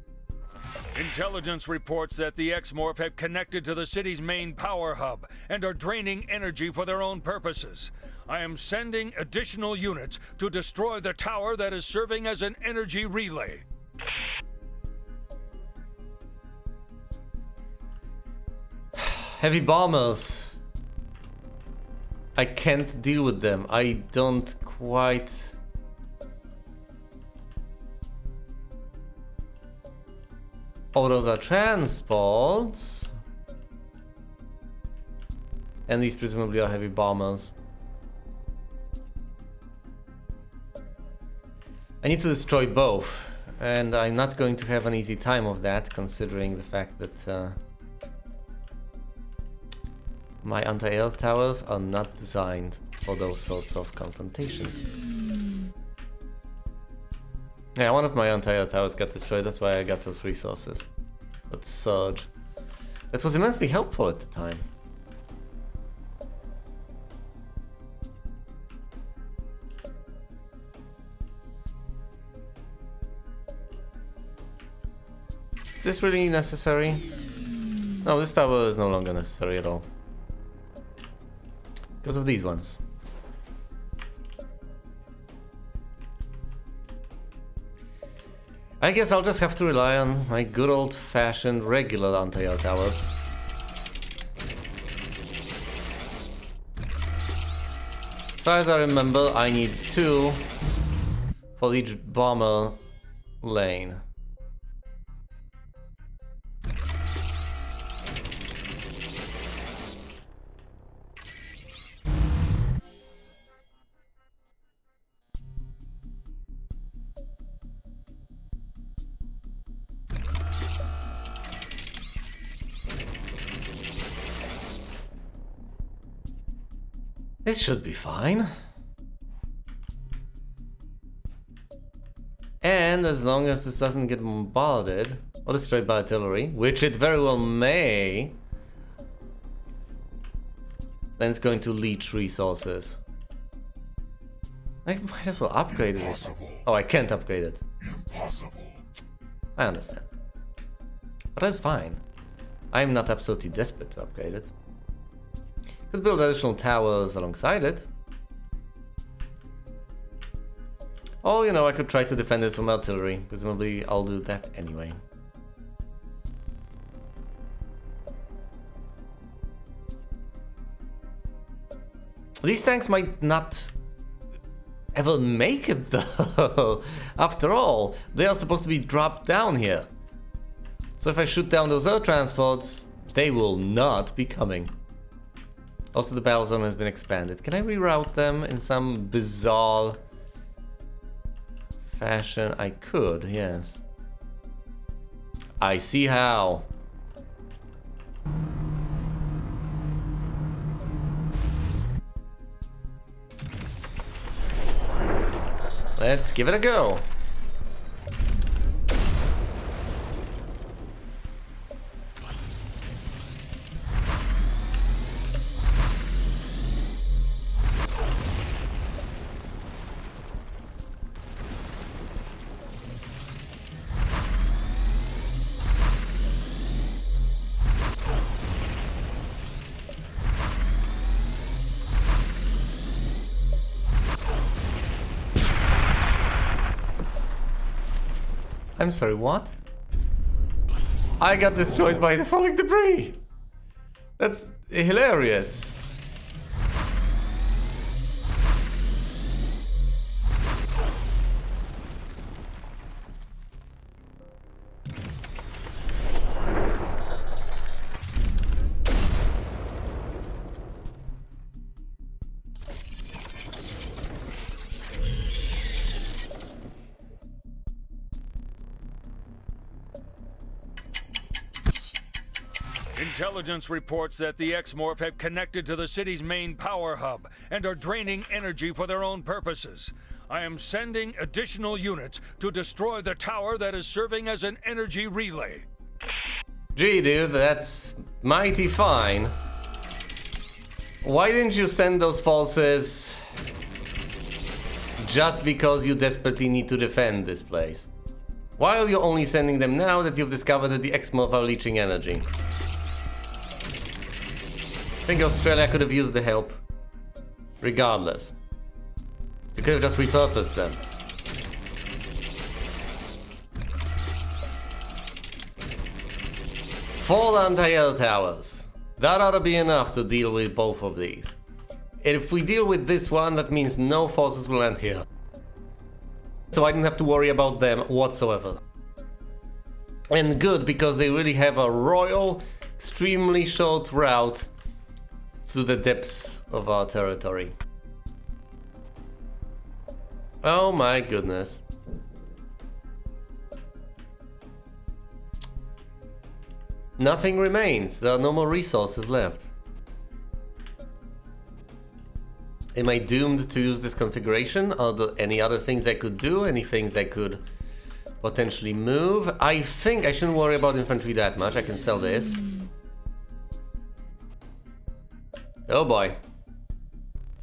Intelligence reports that the X-Morph have connected to the city's main power hub and are draining energy for their own purposes. I am sending additional units to destroy the tower that is serving as an energy relay. Heavy bombers. I can't deal with them. I don't quite... Oh, those are transports. And these presumably are heavy bombers. I need to destroy both. And I'm not going to have an easy time of that, considering the fact that my anti-air towers are not designed for those sorts of confrontations. Yeah, one of my anti-air towers got destroyed, that's why I got those resources. That surge. That was immensely helpful at the time. Is this really necessary? No, this tower is no longer necessary at all. Because of these ones. I guess I'll just have to rely on my good old-fashioned regular anti-air towers. As far as I remember, I need 2 for each bomber lane. This should be fine. And as long as this doesn't get bombarded or destroyed by artillery, which it very well may, then it's going to leach resources. I might as well upgrade it. Oh, I can't upgrade it. Impossible. I understand. But that's fine. I'm not absolutely desperate to upgrade it. Could build additional towers alongside it. Or, you know, I could try to defend it from artillery. Presumably, I'll do that anyway. These tanks might not ever make it, though. After all, they are supposed to be dropped down here. So if I shoot down those air transports, they will not be coming. Also, the battle zone has been expanded. Can I reroute them in some bizarre fashion? I could, yes. I see how. Let's give it a go. I'm sorry, what? I got destroyed by the falling debris! That's hilarious. Intelligence reports that the X-Morph have connected to the city's main power hub and are draining energy for their own purposes. I am sending additional units to destroy the tower that is serving as an energy relay. Gee, dude, that's mighty fine. Why didn't you send those forces just because you desperately need to defend this place? Why are you only sending them now that you've discovered that the X-Morph are leeching energy? I think Australia could have used the help. Regardless. You could have just repurposed them. Four anti-air towers. That ought to be enough to deal with both of these. If we deal with this one, that means no forces will land here. So I didn't have to worry about them whatsoever. And good, because they really have a royal, extremely short route to the depths of our territory. Oh my goodness. Nothing remains. There are no more resources left. Am I doomed to use this configuration? Are there any other things I could do? Any things I could potentially move? I think I shouldn't worry about infantry that much. I can sell this. Oh boy.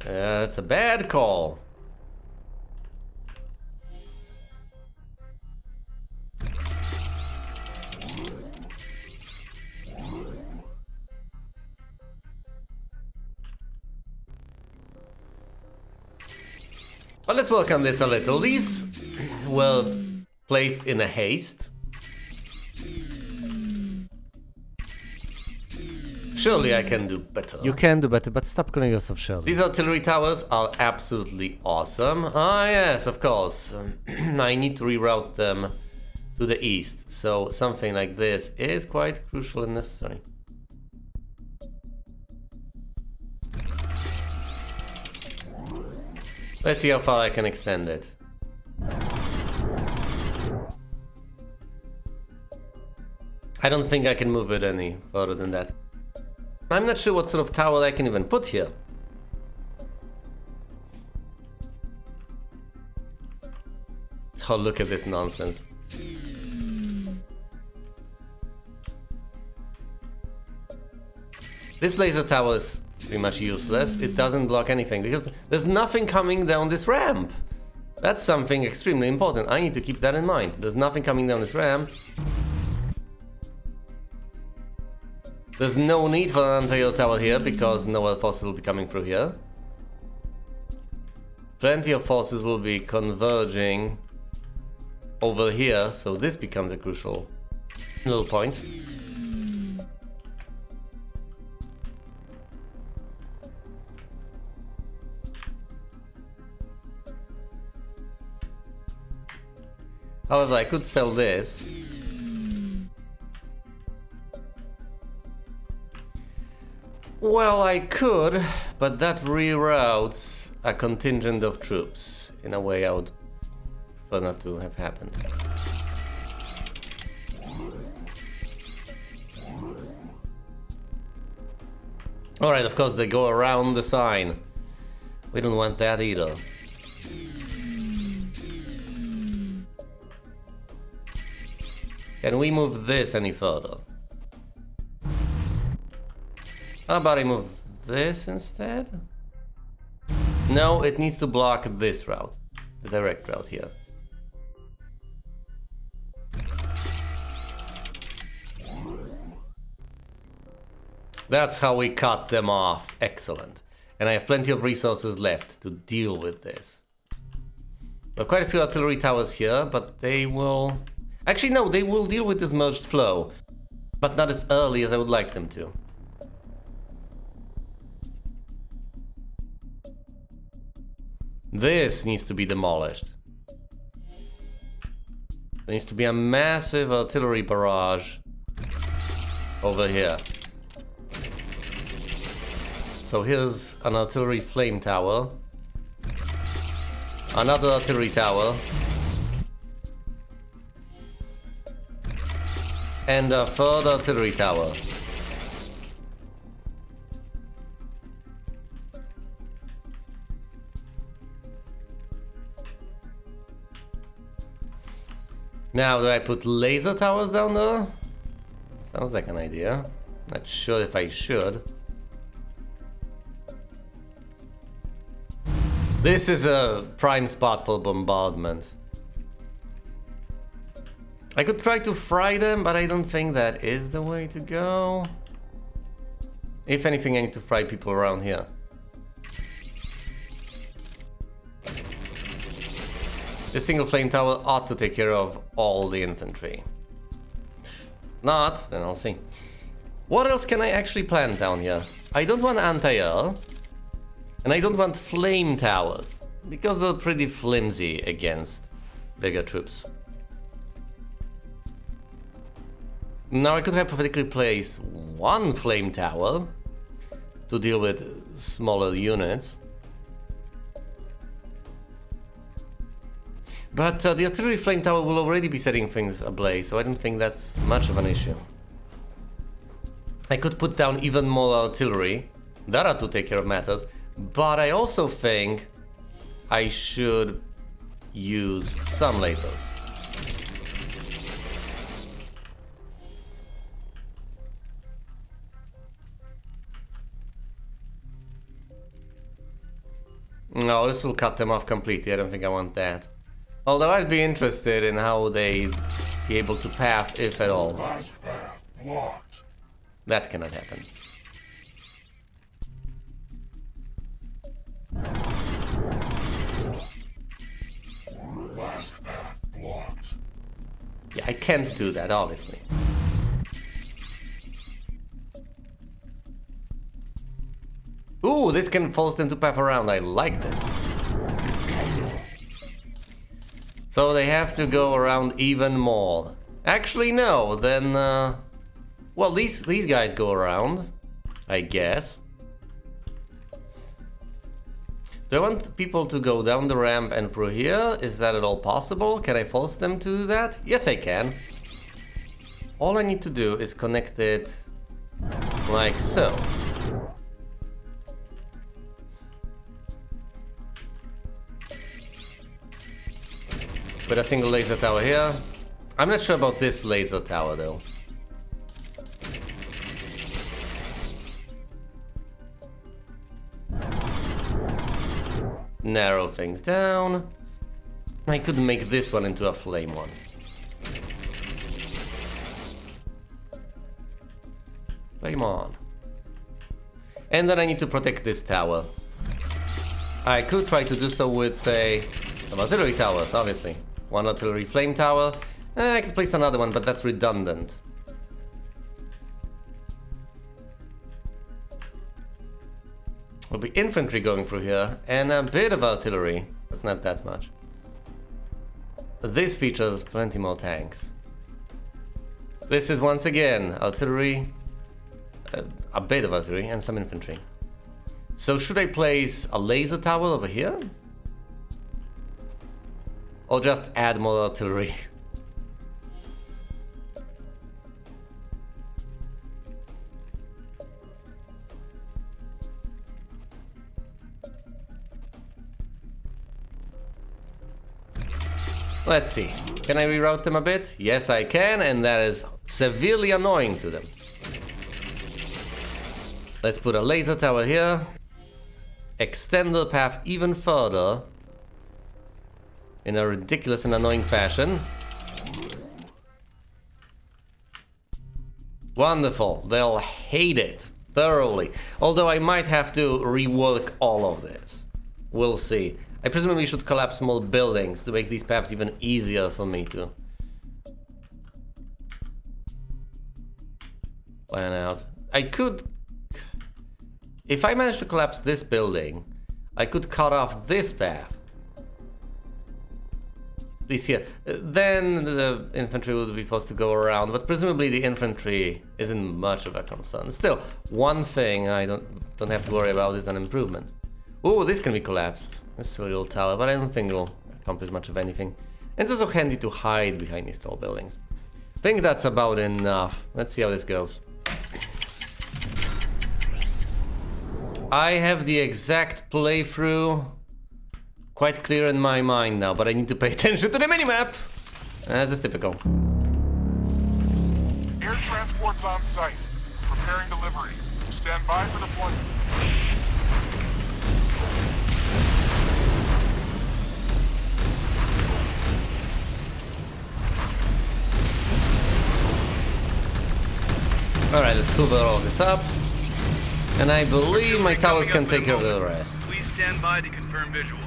That's a bad call. But let's welcome this a little. These were placed in a haste. Surely I can do better. You can do better, but stop calling yourself Shirley. These artillery towers are absolutely awesome. Ah, yes, of course. I need to reroute them to the east, so something like this is quite crucial and necessary. Let's see how far I can extend it. I don't think I can move it any further than that. I'm not sure what sort of tower I can even put here. Oh, look at this nonsense. This laser tower is pretty much useless. It doesn't block anything because there's nothing coming down this ramp. That's something extremely important. I need to keep that in mind. There's nothing coming down this ramp. There's no need for an anti-air tower here because no other forces will be coming through here. Plenty of forces will be converging over here, so this becomes a crucial little point. However, I could sell this. Well, I could, but that reroutes a contingent of troops in a way I would prefer not to have happened. Alright, of course they go around the sign. We don't want that either. Can we move this any further? How about I move this instead? No, it needs to block this route. The direct route here. That's how we cut them off. Excellent. And I have plenty of resources left to deal with this. There are quite a few artillery towers here, but they will... Actually, no, they will deal with this merged flow, but not as early as I would like them to. This needs to be demolished. There needs to be a massive artillery barrage over here. So here's an artillery flame tower. Another artillery tower. And a third artillery tower. Now, do I put laser towers down there? Sounds like an idea. Not sure if I should. This is a prime spot for bombardment. I could try to fry them, but I don't think that is the way to go. If anything, I need to fry people around here. This single flame tower ought to take care of all the infantry. Not, then I'll see. What else can I actually plant down here? I don't want anti-air. And I don't want flame towers, because they're pretty flimsy against bigger troops. Now I could hypothetically place one flame tower to deal with smaller units. But the artillery flame tower will already be setting things ablaze, so I don't think that's much of an issue. I could put down even more artillery. That ought to take care of matters. But I also think I should use some lasers. No, this will cut them off completely. I don't think I want that. Although I'd be interested in how they'd be able to path, if at all. Last path blocked. That cannot happen. Last path blocked. Yeah, I can't do that, obviously. Ooh, this can force them to path around. I like this. So they have to go around even more. Actually, no. Then, well, these guys go around, I guess. Do I want people to go down the ramp and through here? Is that at all possible? Can I force them to do that? Yes, I can. All I need to do is connect it like so. With a single laser tower here. I'm not sure about this laser tower though. Narrow things down. I could make this one into a flame one. Flame on. And then I need to protect this tower. I could try to do so with, say, some artillery towers, obviously. One artillery flame tower. I could place another one, but that's redundant. There'll be infantry going through here, and a bit of artillery, but not that much. This features plenty more tanks. This is once again artillery, a bit of artillery, and some infantry. So should I place a laser tower over here? Or just add more artillery? Let's see. Can I reroute them a bit? Yes, I can, and that is severely annoying to them. Let's put a laser tower here. Extend the path even further in a ridiculous and annoying fashion. Wonderful. They'll hate it thoroughly. Although I might have to rework all of this. We'll see. I presumably should collapse small buildings to make these paths even easier for me to plan out. I could... If I manage to collapse this building, I could cut off this path. This here. Then the infantry would be forced to go around, but presumably the infantry isn't much of a concern. Still, one thing I don't have to worry about is an improvement. Oh, this can be collapsed. This is a little tower, but I don't think it'll accomplish much of anything. And it's also handy to hide behind these tall buildings. I think that's about enough. Let's see how this goes. I have the exact playthrough quite clear in my mind now, but I need to pay attention to the minimap, as is typical. Air transport's on site. Preparing delivery. Stand by for deployment. Alright, let's hoover all this up. And I believe my towers can take care of the rest. Please stand by to confirm visual.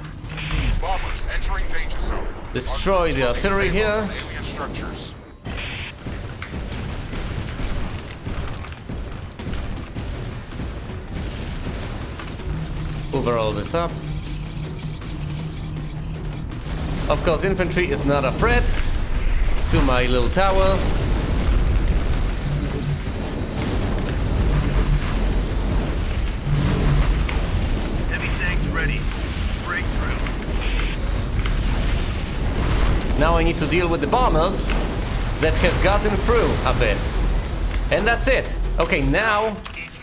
Bombers entering danger zone. Destroy the artillery here. Alien structures. Hoover all this up. Of course, infantry is not a threat to my little tower. Now I need to deal with the bombers that have gotten through a bit. And that's it. Okay, now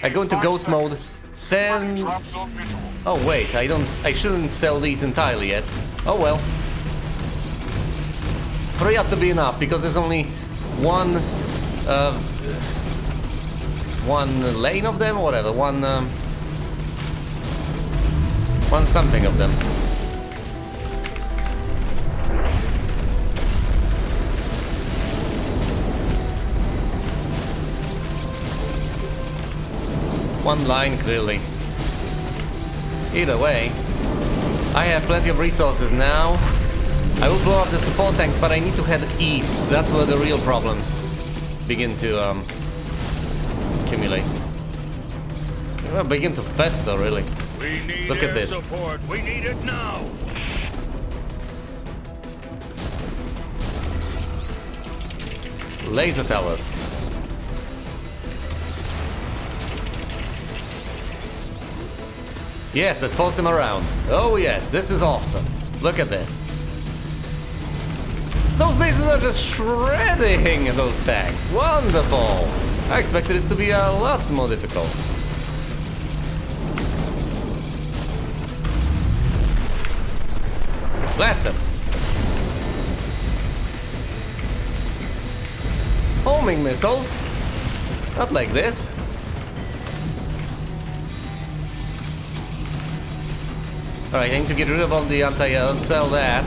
I go into ghost mode. Send... Oh wait, I shouldn't sell these entirely yet. Oh well. 3 ought to be enough, because there's only one lane of them, or whatever, one something of them. One line, clearly. Either way, I have plenty of resources now. I will blow up the support tanks, but I need to head east. That's where the real problems begin to accumulate. Well, begin to fester, really. We need Look at air this. support. We need it now. Laser towers. Yes, let's force them around. Oh yes, this is awesome. Look at this. Those lasers are just shredding those tanks. Wonderful. I expected this to be a lot more difficult. Blast them. Homing missiles. Not like this. Alright, I need to get rid of all the anti-air, sell that.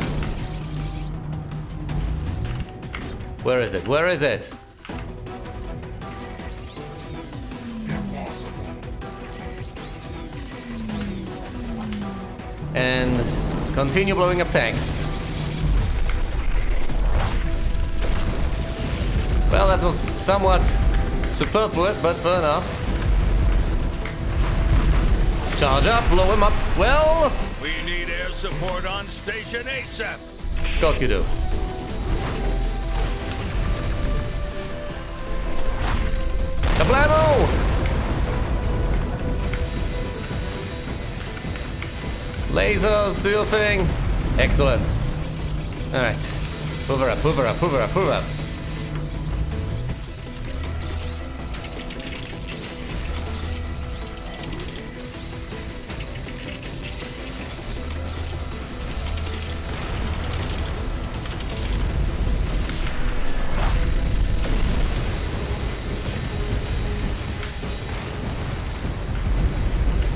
Where is it? Where is it? Impossible. And continue blowing up tanks. Well, that was somewhat superfluous, but fair enough. Charge up, blow him up. Well... We need air support on station ASAP. Of course you do. Kablamo! Lasers, do your thing. Excellent. Alright. Hoover up, hoover up, hoover up, hoover up.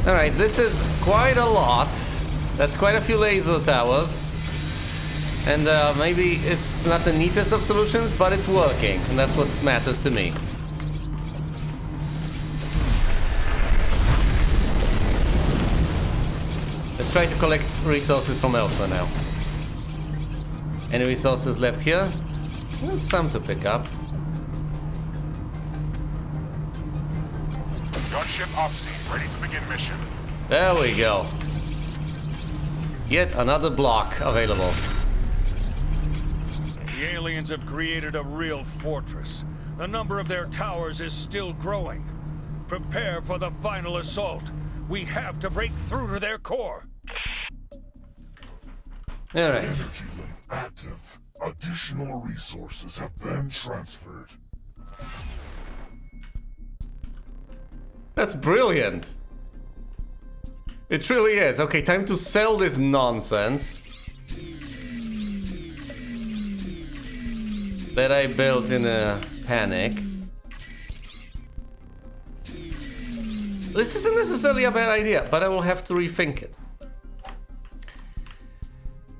Alright, this is quite a lot. That's quite a few laser towers. And maybe it's not the neatest of solutions, but it's working. And that's what matters to me. Let's try to collect resources from elsewhere now. Any resources left here? There's some to pick up. Ship off scene, ready to begin mission. There we go. Yet another block available. The aliens have created a real fortress. The number of their towers is still growing. Prepare for the final assault. We have to break through to their core. Alright. Energy link active. Additional resources have been transferred. That's brilliant. It really is. Okay, time to sell this nonsense that I built in a panic. This isn't necessarily a bad idea, but I will have to rethink it.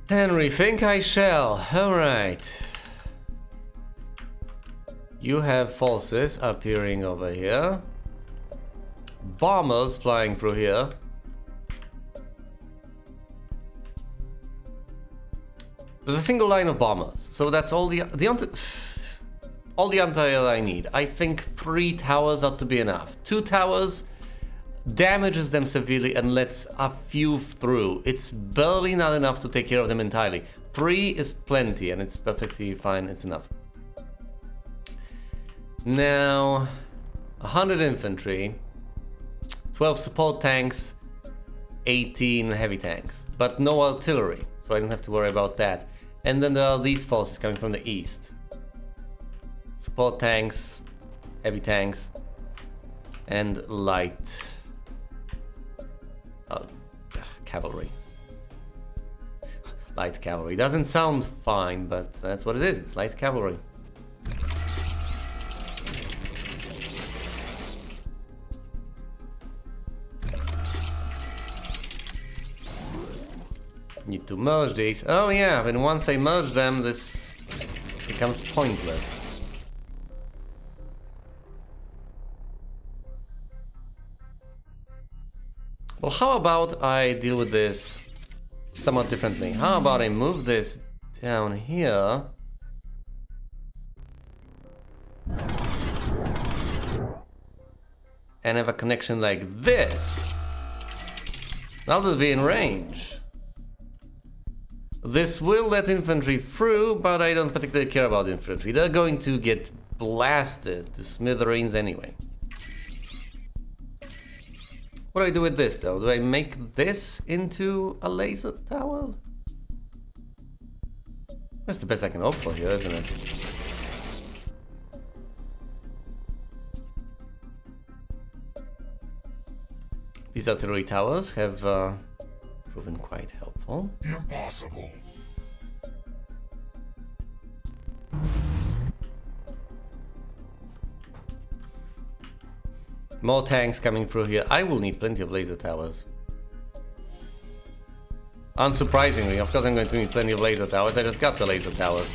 And rethink I shall. Alright. You have forces appearing over here. Bombers flying through here. There's a single line of bombers, so that's all the anti-air I need. I think 3 towers ought to be enough. 2 towers damages them severely and lets a few through. It's barely not enough to take care of them entirely. 3 is plenty, and it's perfectly fine. It's enough. Now, 100 infantry, 12 support tanks, 18 heavy tanks, but no artillery, so I don't have to worry about that. And then there are these forces coming from the east. Support tanks, heavy tanks, and light cavalry. Light cavalry. Doesn't sound fine, but that's what it is. It's light cavalry. Need to merge these. Oh yeah, and once I merge them, this becomes pointless. Well, how about I deal with this somewhat differently? How about I move this down here? And have a connection like this. Now they'll be in range. This will let infantry through, but I don't particularly care about infantry. They're going to get blasted to smithereens anyway. What do I do with this though? Do I make this into a laser tower? That's the best I can hope for here, isn't it? These artillery towers have proven quite helpful. Impossible. More tanks coming through here. I will need plenty of laser towers. Unsurprisingly, of course I'm going to need plenty of laser towers. I just got the laser towers.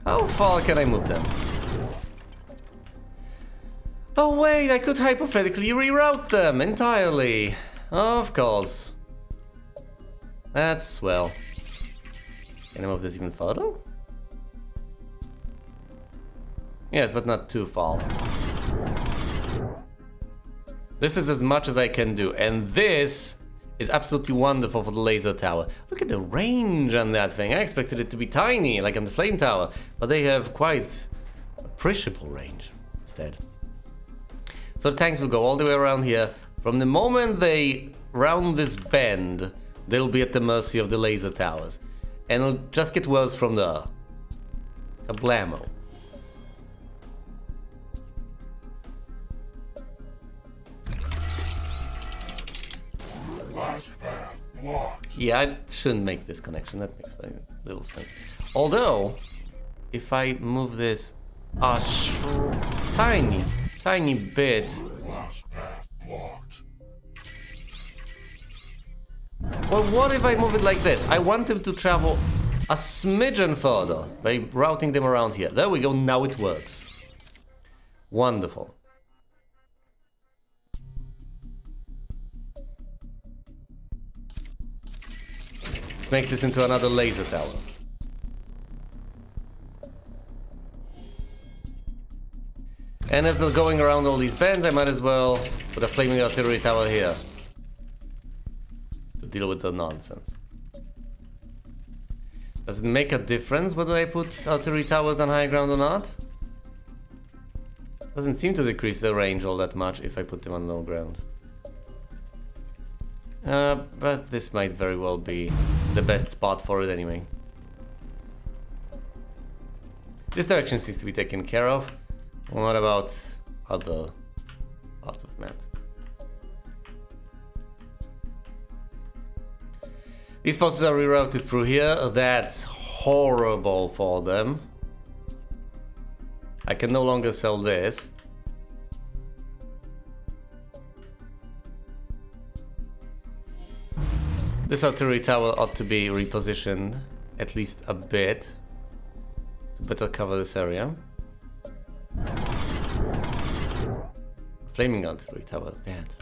How far can I move them? Oh wait, I could hypothetically reroute them entirely. Of course. That's swell. Can I move this even further? Yes, but not too far. This is as much as I can do, and this is absolutely wonderful for the laser tower. Look at the range on that thing. I expected it to be tiny, like on the flame tower, but they have quite appreciable range instead. So the tanks will go all the way around here. From the moment they round this bend, they'll be at the mercy of the laser towers. And it'll just get worse from there. Kablamo. Last path blocked. Yeah, I shouldn't make this connection. That makes very little sense. Although, if I move this a tiny bit. Last path blocked. Well, what if I move it like this? I want them to travel a smidgen further by routing them around here. There we go, now it works. Wonderful. make this into another laser tower. And as they're going around all these bends, I might as well put a flaming artillery tower here to deal with the nonsense. Does it make a difference whether I put artillery towers on high ground or not? Doesn't seem to decrease the range all that much if I put them on low ground. But this might very well be the best spot for it anyway. This direction seems to be taken care of. Well, what about other parts of the map? These forces are rerouted through here. That's horrible for them. I can no longer sell this. This artillery tower ought to be repositioned at least a bit to better cover this area. Flaming artillery tower, that.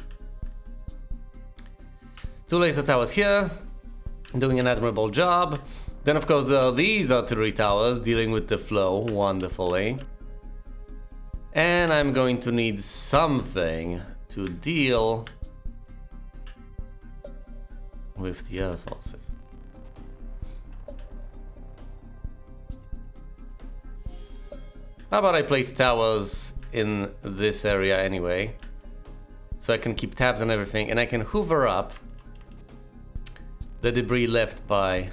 2 laser towers here, doing an admirable job. Then of course there are these artillery towers dealing with the flow wonderfully. And I'm going to need something to deal with the other forces. How about I place towers in this area anyway, so I can keep tabs on everything, and I can hoover up the debris left by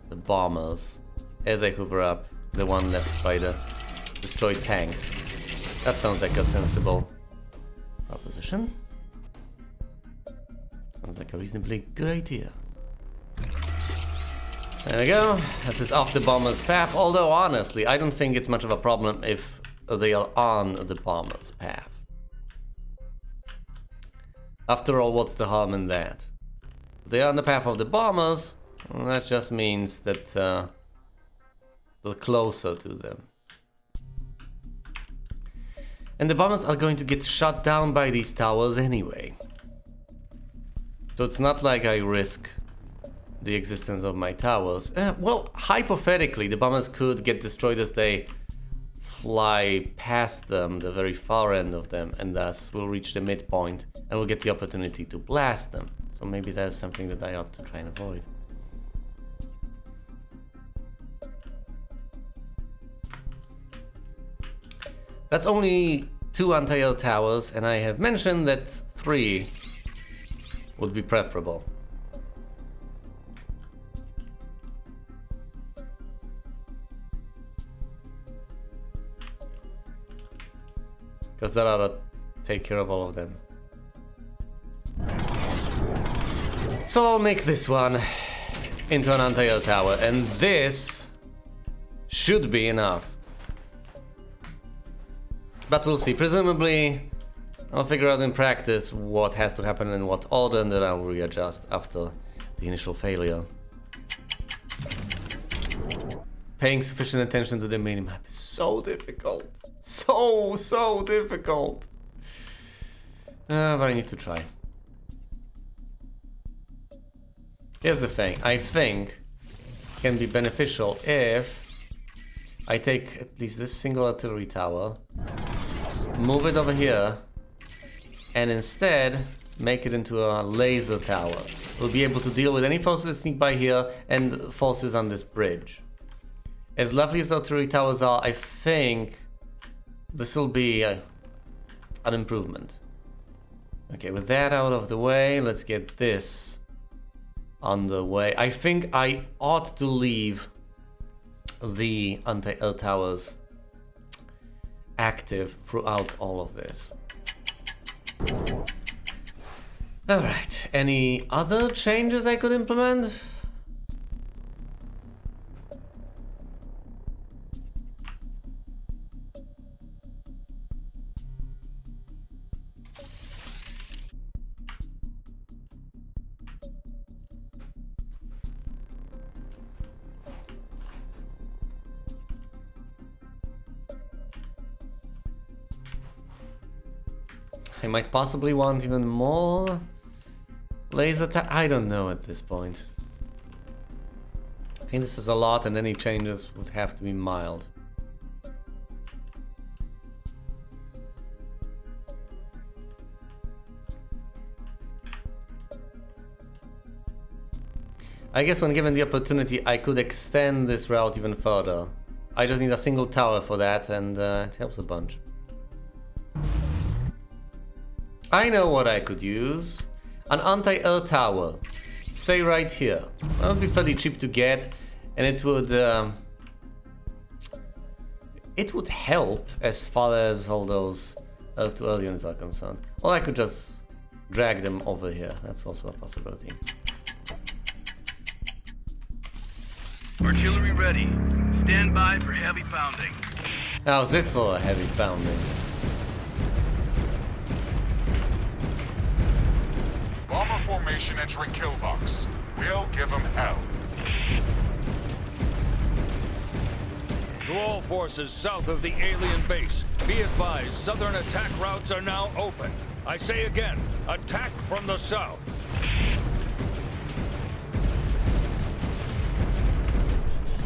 the bombers as I hoover up the one left by the destroyed tanks. That sounds like a sensible proposition. Sounds like a reasonably good idea. There we go. This is off the bomber's path, although honestly, I don't think it's much of a problem if they are on the bomber's path. After all, what's the harm in that? If they are on the path of the bombers, well, that just means that they're closer to them. And the bombers are going to get shot down by these towers anyway. So it's not like I risk the existence of my towers. Well, hypothetically, the bombers could get destroyed as they fly past them, the very far end of them, and thus will reach the midpoint and will get the opportunity to blast them. So maybe that's something that I ought to try and avoid. That's only 2 anti-air towers, and I have mentioned that 3 would be preferable. Because that ought to take care of all of them. So I'll make this one into an anti-air tower, and this should be enough. But we'll see. Presumably, I'll figure out in practice what has to happen in what order, and then I'll readjust after the initial failure. Paying sufficient attention to the minimap is so difficult. So difficult. But I need to try. Here's the thing. I think it can be beneficial if I take at least this single artillery tower, move it over here, and instead make it into a laser tower. We'll be able to deal with any forces that sneak by here and forces on this bridge. As lovely as artillery towers are, I think this will be an improvement. Okay, with that out of the way, let's get this on the way. I think I ought to leave the anti-air towers active throughout all of this. Alright, any other changes I could implement? I might possibly want even more laser I don't know at this point. I think this is a lot, and any changes would have to be mild. I guess when given the opportunity, I could extend this route even further. I just need a single tower for that, and it helps a bunch. I know what I could use. An anti-air tower. Say right here. That would be fairly cheap to get, and it would help as far as all those air-to-air units are concerned. Or I could just drag them over here. That's also a possibility. Artillery ready. Stand by for heavy pounding. How's this for a heavy pounding? Bomber formation entering kill box. We'll give them hell. To all forces south of the alien base, be advised, southern attack routes are now open. I say again, attack from the south.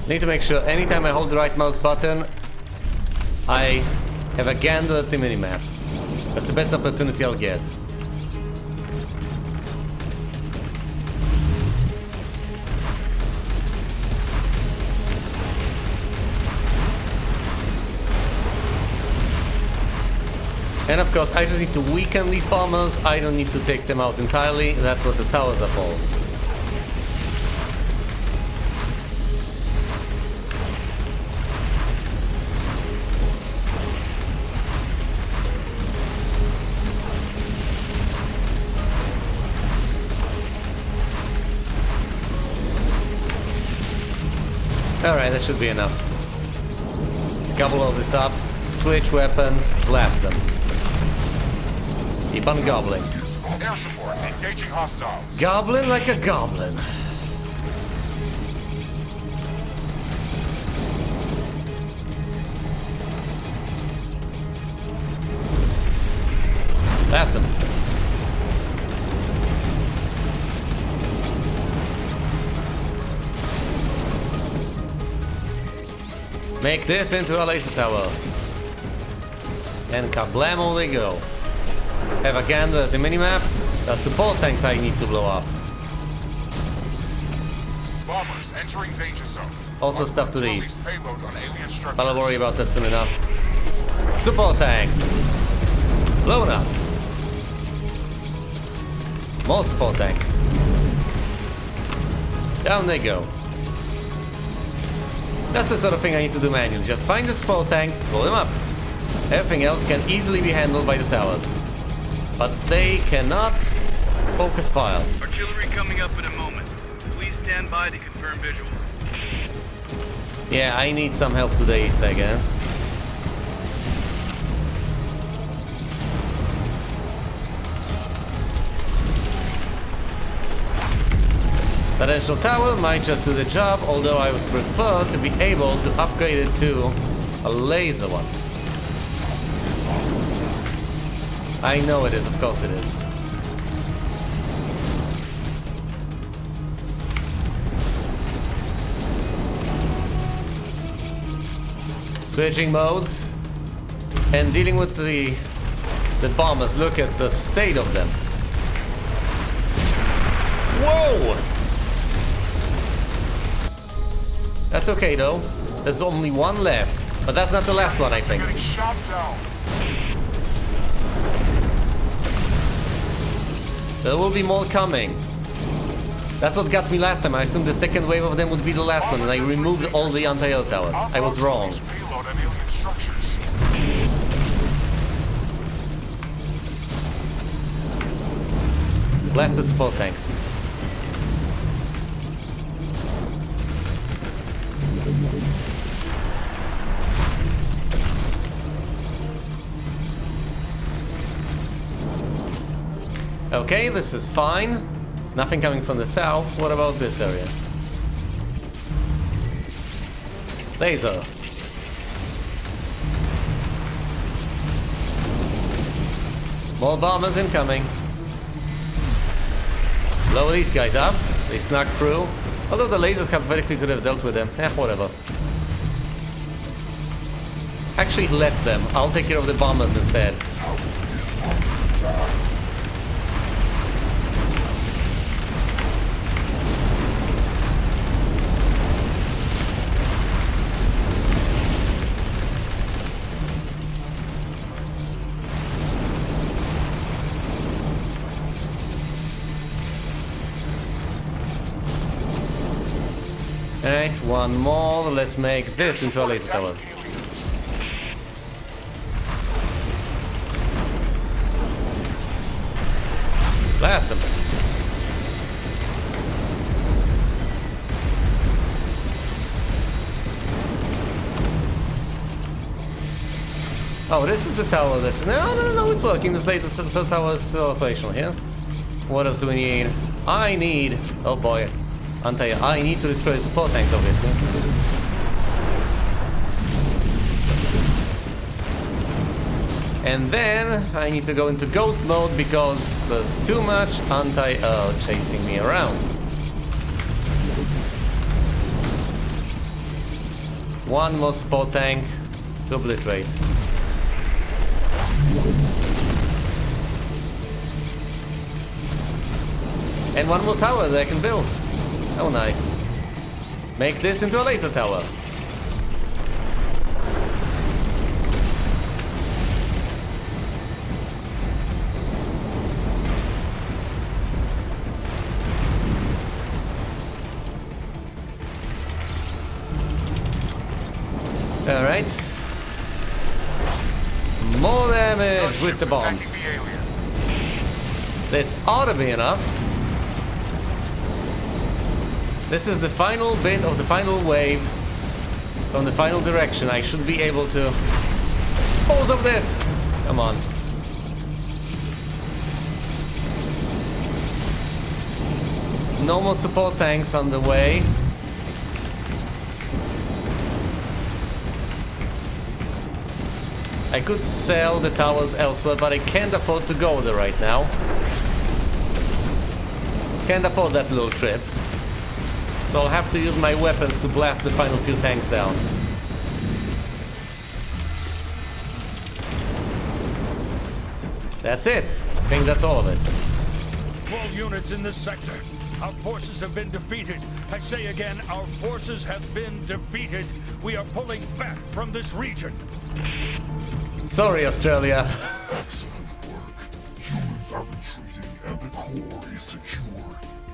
Need to make sure anytime I hold the right mouse button, I have a gander at the minimap. That's the best opportunity I'll get. And of course, I just need to weaken these bombers. I don't need to take them out entirely. That's what the towers are for. Alright, that should be enough. Let's gobble all this up, switch weapons, blast them. Keep on gobbling. Air support engaging hostiles. Goblin like a goblin. Blast them. Make this into a laser tower. And kablamo they go. Have a gander at the minimap. The support tanks I need to blow up. Bombers entering danger zone. Also stuff to the east. Payload on alien structures. I'll worry about that soon enough. Support tanks. Blown up. More support tanks. Down they go. That's the sort of thing I need to do manually. Just find the support tanks, blow them up. Everything else can easily be handled by the towers. But they cannot focus fire. Artillery coming up in a moment. Please stand by to confirm visual. Yeah, I need some help to the east, I guess. Potential tower might just do the job, although I would prefer to be able to upgrade it to a laser one. I know it is, of course it is. Switching modes and dealing with the bombers. Look at the state of them. Whoa! That's okay though. There's only one left, but that's not the last one, I think. Getting shot down. There will be more coming. That's what got me last time. I assumed the second wave of them would be the last one, and I removed all the anti-air towers. I was wrong. Payload on alien structures. Blast the support tanks. Okay, this is fine. Nothing coming from the south. What about this area? Laser. More bombers incoming. Blow these guys up. They snuck through. Although the lasers hypothetically could have dealt with them. Whatever. Actually, let them. I'll take care of the bombers instead. Alright, one more. Let's make this into a laser tower. Blast them. Oh, this is the tower that... No, it's working. This laser tower is still operational here. What else do we need? I need... Oh boy. I need to destroy support tanks, obviously. And then I need to go into ghost mode because there's too much anti-air chasing me around. One more support tank to obliterate. And one more tower that I can build. Oh, nice. Make this into a laser tower. Alright. More damage with the bombs. This ought to be enough. This is the final bit of the final wave from the final direction. I should be able to dispose of this. Come on. No more support tanks on the way. I could sell the towers elsewhere, but I can't afford to go there right now. Can't afford that little trip. So I'll have to use my weapons to blast the final few tanks down. That's it. I think that's all of it. 12 units in this sector. Our forces have been defeated. I say again, our forces have been defeated. We are pulling back from this region. Sorry, Australia. Excellent work. Humans are retreating and the core is secured.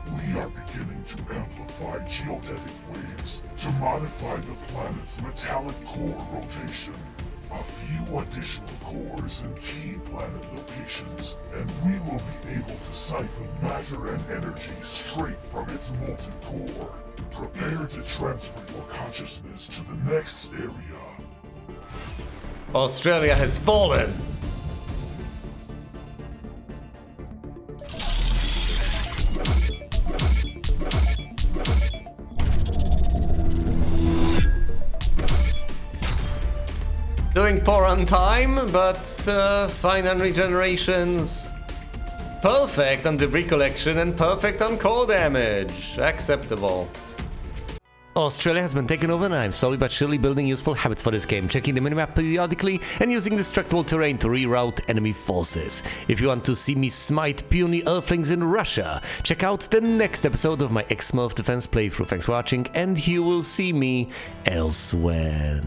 We are beginning to amplify geodetic waves to modify the planet's metallic core rotation. A few additional cores in key planet locations, and we will be able to siphon matter and energy straight from its molten core. Prepare to transfer your consciousness to the next area. Australia has fallen. Doing poor on time, but fine on regenerations. Perfect on debris collection and perfect on core damage. Acceptable. Australia has been taken over and I'm slowly but surely building useful habits for this game, checking the minimap periodically and using destructible terrain to reroute enemy forces. If you want to see me smite puny earthlings in Russia, check out the next episode of my X-Morph defense playthrough. Thanks for watching and you will see me elsewhere.